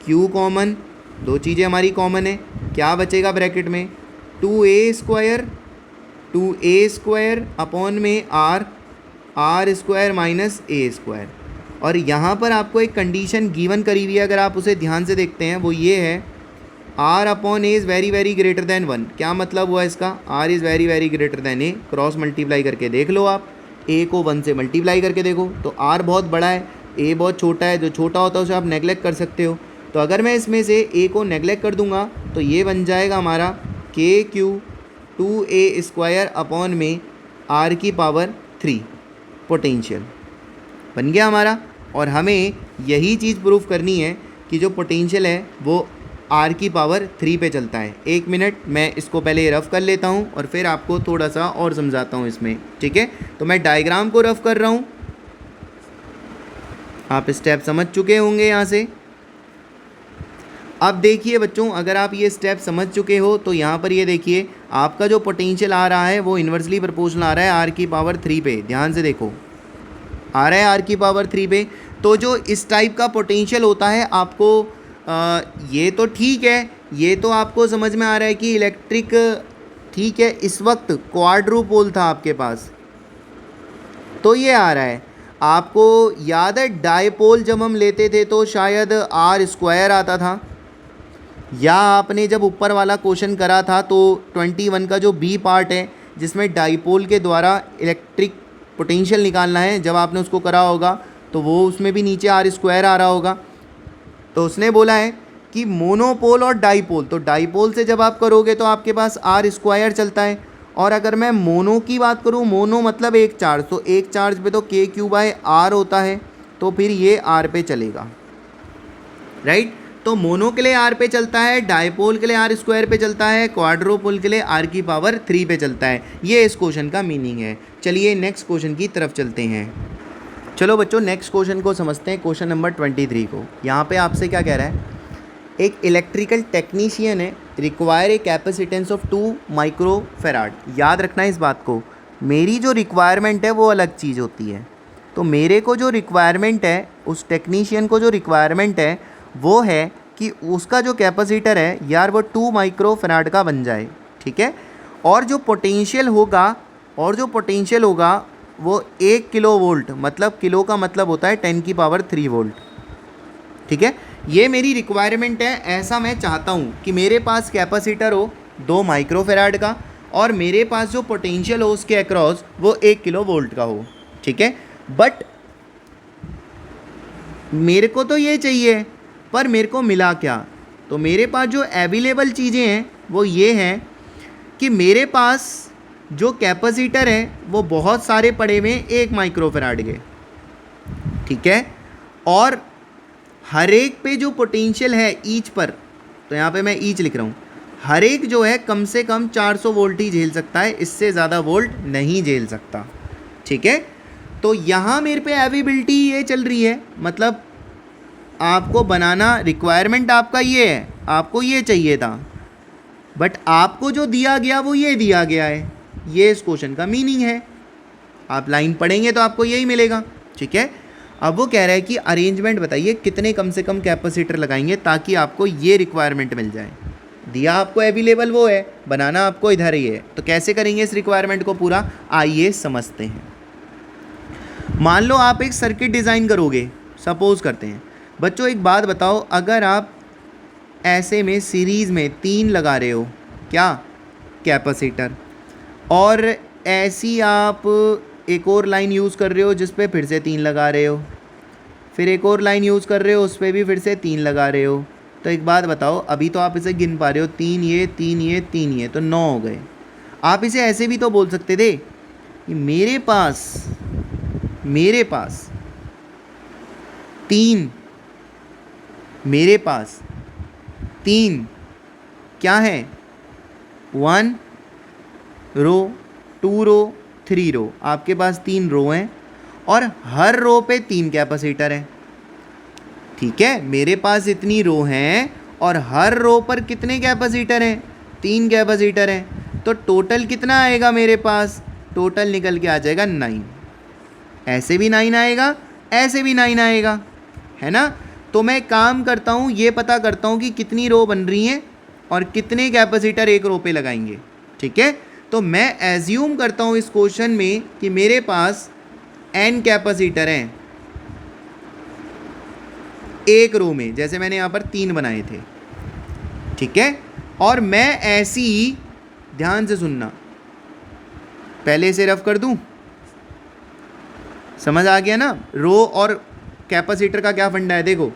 q कॉमन, 2 चीज़ें हमारी कॉमन है। क्या बचेगा ब्रैकेट में, 2a स्क्वायर अपॉन में R square minus A square. और यहाँ पर आपको एक कंडीशन गिवन करी हुई है, अगर आप उसे ध्यान से देखते हैं, वो ये है R upon A is very very greater than 1। क्या मतलब हुआ इसका, R is very very greater than A. Cross multiply करके देख लो आप, ए को 1 से मल्टीप्लाई करके देखो, तो आर बहुत बड़ा है, ए बहुत छोटा है। जो छोटा होता है उसे आप नेगलेक्ट कर सकते हो। तो अगर मैं इसमें से ए को नेगलेक्ट कर दूंगा तो ये बन जाएगा हमारा के क्यू 2a स्क्वायर अपॉन में आर की पावर 3 पोटेंशियल बन गया हमारा। और हमें यही चीज़ प्रूफ करनी है कि जो पोटेंशियल है वो आर की पावर 3 पे चलता है। 1 मिनट, मैं इसको पहले रफ़ कर लेता हूँ और फिर आपको थोड़ा सा और समझाता हूँ इसमें। ठीक है, तो मैं डायग्राम को रफ़ कर रहा हूँ, आप स्टेप समझ चुके होंगे यहाँ से। अब देखिए बच्चों, अगर आप ये स्टेप समझ चुके हो तो यहाँ पर ये देखिए आपका जो पोटेंशियल आ रहा है वो इन्वर्सली प्रोपोर्शनल आ रहा है आर की पावर 3 पे। ध्यान से देखो, आ रहा है आर की पावर 3 पे। तो जो इस टाइप का पोटेंशियल होता है आपको ये तो ठीक है, ये तो आपको समझ में आ रहा है कि इलेक्ट्रिक, ठीक है, इस वक्त क्वाड्रुपोल था आपके पास तो ये आ रहा है। आपको याद है डायपोल जब हम लेते थे तो शायद आर स्क्वायर आता था, या आपने जब ऊपर वाला क्वेश्चन करा था तो 21 का जो बी पार्ट है जिसमें डाइपोल के द्वारा इलेक्ट्रिक पोटेंशियल निकालना है, जब आपने उसको करा होगा तो वो उसमें भी नीचे आर स्क्वायर आ रहा होगा। तो उसने बोला है कि मोनोपोल और डाइपोल, तो डाइपोल से जब आप करोगे तो आपके पास आर स्क्वायर चलता है। और अगर मैं मोनो की बात करूँ, मोनो मतलब एक चार्ज, तो एक चार्ज पे तो के क्यू बाय आर होता है, तो फिर ये आर पे चलेगा, राइट। तो मोनो के लिए आर पे चलता है, डाइपोल के लिए आर स्क्वायर पे चलता है, क्वाड्रोपोल के लिए आर की पावर 3 पे चलता है। ये इस क्वेश्चन का मीनिंग है। चलिए नेक्स्ट क्वेश्चन की तरफ चलते हैं। चलो बच्चों नेक्स्ट क्वेश्चन को समझते हैं, क्वेश्चन नंबर 23 को। यहाँ पे आपसे क्या कह रहा है, एक इलेक्ट्रिकल टेक्नीशियन है, require a capacitance of 2 microfarad. याद रखना इस बात को, मेरी जो रिक्वायरमेंट है वो अलग चीज़ होती है। तो मेरे को जो रिक्वायरमेंट है, उस टेक्नीशियन को जो रिक्वायरमेंट है वो है कि उसका जो कैपेसिटर है यार वो 2 माइक्रोफेराड का बन जाए, ठीक है। और जो पोटेंशियल होगा वो 1 किलो वोल्ट, मतलब किलो का मतलब होता है 10 की पावर 3 वोल्ट, ठीक है। ये मेरी रिक्वायरमेंट है, ऐसा मैं चाहता हूँ कि मेरे पास कैपेसिटर हो 2 माइक्रोफेराड का और मेरे पास जो पोटेंशियल हो उसके अक्रॉस वो 1 किलो वोल्ट का हो, ठीक है। बट मेरे को तो ये चाहिए, पर मेरे को मिला क्या? तो मेरे पास जो अवेलेबल चीज़ें हैं वो ये हैं कि मेरे पास जो कैपेसिटर हैं वो बहुत सारे पड़े हुए हैं 1 माइक्रोफेराड के, ठीक है। और हर एक पे जो पोटेंशियल है ईच पर, तो यहाँ पे मैं ईच लिख रहा हूँ, हर एक जो है कम से कम 400 वोल्ट ही झेल सकता है, इससे ज़्यादा वोल्ट नहीं झेल सकता, ठीक है। तो यहाँ मेरे पे अवेलेबिलिटी ये चल रही है, मतलब आपको बनाना, रिक्वायरमेंट आपका ये है, आपको ये चाहिए था, बट आपको जो दिया गया वो ये दिया गया है। ये इस क्वेश्चन का मीनिंग है। आप लाइन पढ़ेंगे तो आपको यही मिलेगा, ठीक है। अब वो कह रहा है कि अरेंजमेंट बताइए कितने कम से कम कैपेसिटर लगाएंगे ताकि आपको ये रिक्वायरमेंट मिल जाए। दिया आपको अवेलेबल वो है, बनाना आपको इधर ही है, तो कैसे करेंगे इस रिक्वायरमेंट को पूरा, आइए समझते हैं। मान लो आप एक सर्किट डिज़ाइन करोगे, सपोज करते हैं। बच्चों एक बात बताओ, अगर आप ऐसे में सीरीज़ में 3 लगा रहे हो क्या कैपेसिटर, और ऐसी आप एक और लाइन यूज़ कर रहे हो जिस पे फिर से 3 लगा रहे हो, फिर एक और लाइन यूज़ कर रहे हो उस पर भी फिर से 3 लगा रहे हो, तो एक बात बताओ, अभी तो आप इसे गिन पा रहे हो 3 ये 3 ये 3 ये, तो 9 हो गए। आप इसे ऐसे भी तो बोल सकते थे कि मेरे पास 3 क्या है, 1 रो 2 रो 3 रो, आपके पास 3 रो हैं और हर रो पे 3 कैपेसिटर हैं, ठीक है। मेरे पास इतनी रो हैं और हर रो पर कितने कैपेसिटर हैं, 3 कैपेसिटर हैं, तो टोटल कितना आएगा मेरे पास, टोटल निकल के आ जाएगा 9। ऐसे भी 9 आएगा, ऐसे भी 9 आएगा, है ना। तो मैं काम करता हूँ, ये पता करता हूँ कि कितनी रो बन रही हैं और कितने कैपेसिटर एक रो पे लगाएंगे, ठीक है। तो मैं एज्यूम करता हूँ इस क्वेश्चन में कि मेरे पास n कैपेसिटर हैं एक रो में, जैसे मैंने यहाँ पर 3 बनाए थे, ठीक है। और मैं ऐसी ही, ध्यान से सुनना, पहले से रफ कर दूँ, समझ आ गया ना। रो और कैपेसिटर का क्या फंडा है, देखो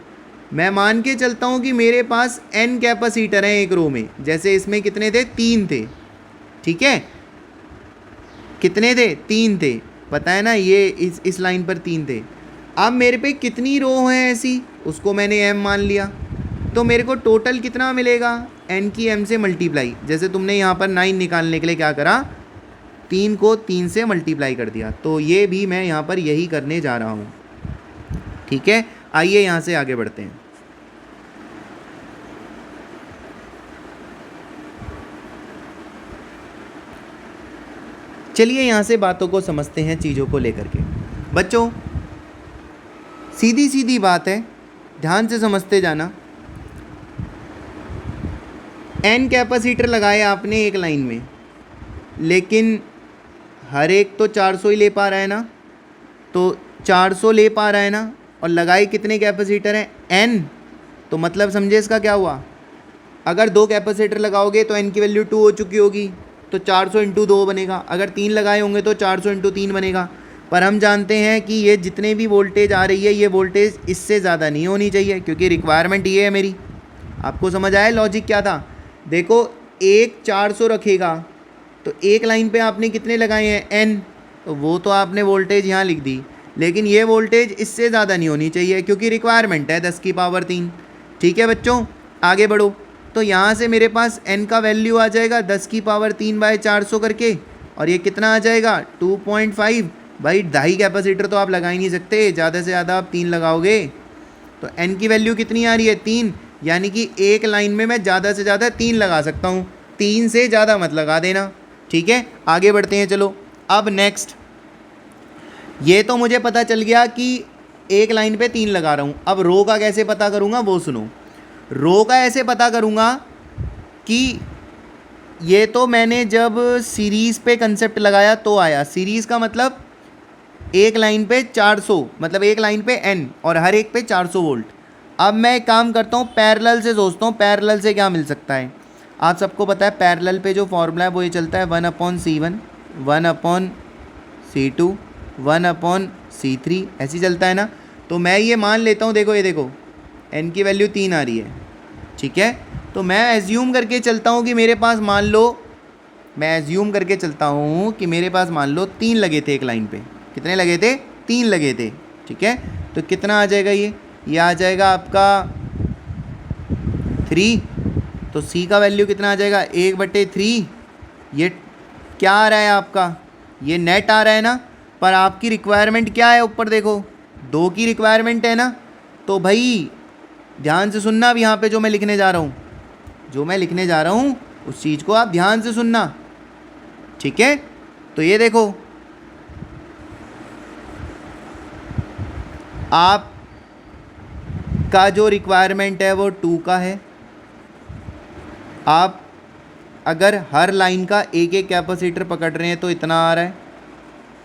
मैं मान के चलता हूँ कि मेरे पास n कैपेसिटर हैं एक रो में, जैसे इसमें कितने थे, 3 थे, ठीक है। कितने थे, 3 थे, पता है ना, ये इस लाइन पर 3 थे। अब मेरे पे कितनी रो हैं ऐसी, उसको मैंने m मान लिया, तो मेरे को टोटल कितना मिलेगा, n की m से मल्टीप्लाई, जैसे तुमने यहाँ पर 9 निकालने के लिए क्या करा, 3 को 3 से मल्टीप्लाई कर दिया, तो ये भी मैं यहाँ पर यही करने जा रहा हूँ, ठीक है। आइए यहाँ से आगे बढ़ते हैं। चलिए यहाँ से बातों को समझते हैं, चीज़ों को लेकर के। बच्चों सीधी सीधी बात है, ध्यान से समझते जाना। n कैपेसिटर लगाए आपने एक लाइन में, लेकिन हर एक तो 400 ही ले पा रहा है ना, तो 400 ले पा रहा है ना, और लगाए कितने कैपेसिटर हैं, n, तो मतलब समझे इसका क्या हुआ, अगर 2 कैपेसिटर लगाओगे तो n की वैल्यू 2 हो चुकी होगी, तो 400 × 2 बनेगा, अगर 3 लगाए होंगे तो 400 × 3 बनेगा। पर हम जानते हैं कि ये जितने भी वोल्टेज आ रही है, ये वोल्टेज इससे ज़्यादा नहीं होनी चाहिए, क्योंकि रिक्वायरमेंट ये है मेरी। आपको समझ आया लॉजिक क्या था, देखो एक 400 रखेगा तो एक लाइन पे आपने कितने लगाए हैं, n, तो वो तो आपने वोल्टेज यहाँ लिख दी, लेकिन ये वोल्टेज इससे ज़्यादा नहीं होनी चाहिए क्योंकि रिक्वायरमेंट है 10 की पावर 3, ठीक है बच्चों। आगे बढ़ो, तो यहाँ से मेरे पास n का वैल्यू आ जाएगा 10 की पावर 3/400 करके, और ये कितना आ जाएगा 2.5 भाई 2.5 कैपेसिटर तो आप लगा ही नहीं सकते, ज़्यादा से ज़्यादा आप 3 लगाओगे। तो n की वैल्यू कितनी आ रही है 3, यानी कि एक लाइन में मैं ज़्यादा से ज़्यादा 3 लगा सकता हूँ, 3 से ज़्यादा मत लगा देना। ठीक है, आगे बढ़ते हैं। चलो अब नेक्स्ट, ये तो मुझे पता चल गया कि एक लाइन पे 3 लगा रहा हूँ। अब रो का कैसे पता करूँगा वो सुनो। रो का ऐसे पता करूँगा कि ये तो मैंने जब सीरीज़ पे कंसेप्ट लगाया तो आया। सीरीज़ का मतलब एक लाइन पे 400, मतलब एक लाइन पे n और हर एक पे 400 वोल्ट। अब मैं एक काम करता हूँ, पैरेलल से सोचता हूँ, पैरेलल से क्या मिल सकता है। आप सबको पता है पैरेलल पे जो फॉर्मूला है वो ये चलता है 1/C1, 1/C2, 1/C3, ऐसे चलता है ना। तो मैं ये मान लेता हूँ, देखो ये देखो n की वैल्यू 3 आ रही है। ठीक है, तो मैं एज्यूम करके चलता हूँ कि मेरे पास मान लो, मैं एज्यूम करके चलता हूँ कि मेरे पास मान लो 3 लगे थे एक लाइन पे। कितने लगे थे? 3 लगे थे। ठीक है, तो कितना आ जाएगा ये आ जाएगा आपका 3। तो c का वैल्यू कितना आ जाएगा 1/3। ये क्या आ रहा है आपका, ये नेट आ रहा है ना। पर आपकी रिक्वायरमेंट क्या है, ऊपर देखो 2 की रिक्वायरमेंट है ना। तो भाई ध्यान से सुनना, अब यहाँ पे जो मैं लिखने जा रहा हूँ, उस चीज़ को आप ध्यान से सुनना। ठीक है, तो ये देखो आप का जो रिक्वायरमेंट है वो 2 का है। आप अगर हर लाइन का एक एक कैपेसिटर पकड़ रहे हैं तो इतना आ रहा है।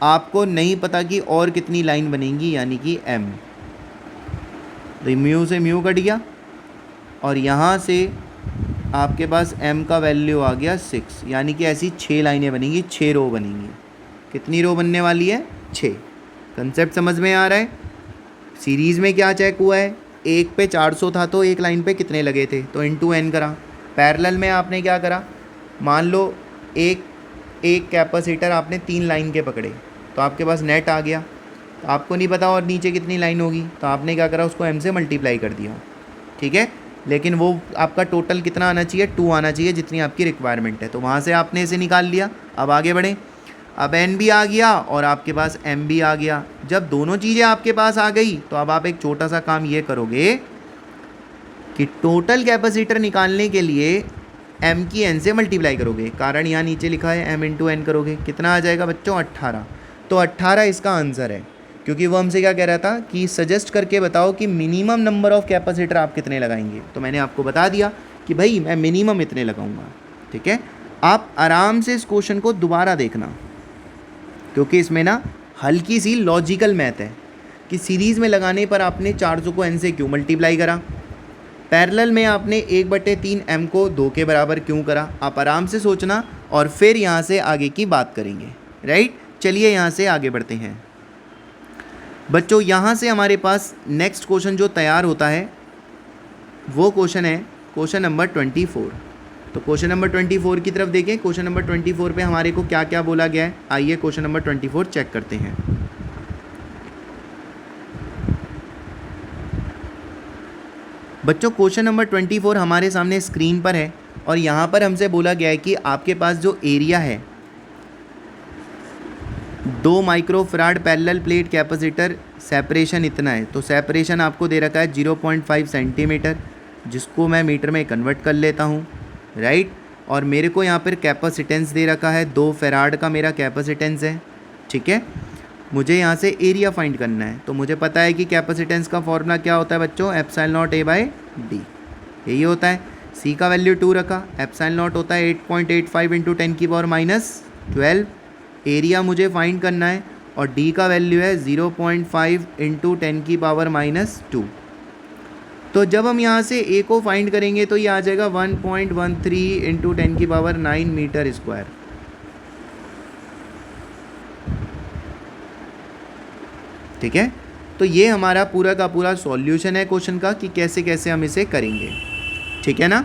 आपको नहीं पता कि और कितनी लाइन बनेंगी, यानी कि m। तो म्यू से म्यू कट गया और यहाँ से आपके पास m का वैल्यू आ गया 6, यानी कि ऐसी 6 लाइनें बनेंगी, 6 रो बनेंगी। कितनी रो बनने वाली है? 6। कंसेप्ट समझ में आ रहा है। सीरीज़ में क्या चेक हुआ है, एक पे 400 था तो एक लाइन पे कितने लगे थे, तो इंटू n करा। पैरेलल में आपने क्या करा, मान लो एक कैपेसिटर आपने 3 लाइन के पकड़े तो आपके पास नेट आ गया। तो आपको नहीं पता और नीचे कितनी लाइन होगी, तो आपने क्या करा, उसको m से मल्टीप्लाई कर दिया। ठीक है, लेकिन वो आपका टोटल कितना आना चाहिए, 2 आना चाहिए, जितनी आपकी रिक्वायरमेंट है। तो वहाँ से आपने इसे निकाल लिया। अब आगे बढ़ें, अब n भी आ गया और आपके पास m भी आ गया। जब दोनों चीज़ें आपके पास आ गई तो अब आप एक छोटा सा काम ये करोगे कि टोटल कैपेसिटर निकालने के लिए m की n से मल्टीप्लाई करोगे। कारण यहाँ नीचे लिखा है m इंटू n करोगे, कितना आ जाएगा बच्चों 18। तो 18 इसका आंसर है, क्योंकि वो हमसे क्या कह रहा था कि सजेस्ट करके बताओ कि मिनिमम नंबर ऑफ़ कैपेसिटर आप कितने लगाएंगे। तो मैंने आपको बता दिया कि भाई मैं मिनिमम इतने लगाऊंगा। ठीक है, आप आराम से इस क्वेश्चन को दोबारा देखना, क्योंकि इसमें ना हल्की सी लॉजिकल मैथ है कि सीरीज़ में लगाने पर आपने 400 को n से क्यों मल्टीप्लाई करा, पैरेलल में आपने 1/3 m को 2 के बराबर क्यों करा। आप आराम से सोचना और फिर यहाँ से आगे की बात करेंगे। राइट, चलिए यहाँ से आगे बढ़ते हैं बच्चों। यहाँ से हमारे पास नेक्स्ट क्वेश्चन जो तैयार होता है वो क्वेश्चन है क्वेश्चन नंबर 24। तो क्वेश्चन नंबर 24 की तरफ देखें। क्वेश्चन नंबर 24 पे हमारे को क्या क्या बोला गया है, आइए क्वेश्चन नंबर 24 चेक करते हैं। बच्चों क्वेश्चन नंबर 24 हमारे सामने स्क्रीन पर है और यहाँ पर हमसे बोला गया है कि आपके पास जो एरिया है 2 microfarad parallel plate capacitor, separation इतना है। तो सेपरेशन आपको दे रखा है 0.5 सेंटीमीटर, जिसको मैं मीटर में कन्वर्ट कर लेता हूँ। राइट, और मेरे को यहाँ पर कैपेसिटेंस दे रखा है 2 फैराड का मेरा कैपेसिटेंस है। ठीक है, मुझे यहाँ से एरिया फाइंड करना है। तो मुझे पता है कि कैपेसिटेंस का फॉर्मूला क्या होता है बच्चों, एप्सिलॉन नॉट A/d, यही होता है। सी का वैल्यू 2 रखा, एप्सिलॉन नॉट होता है 8.85 इंटू 10⁻⁻12। एरिया मुझे फाइंड करना है और डी का वैल्यू है 0.5 इंटू 10⁻⁻2। तो जब हम यहाँ से ए को फाइंड करेंगे तो ये आ जाएगा 1.13 इंटू 10⁹ मीटर स्क्वायर। ठीक है, तो ये हमारा पूरा का पूरा सॉल्यूशन है क्वेश्चन का कि कैसे कैसे हम इसे करेंगे। ठीक है ना।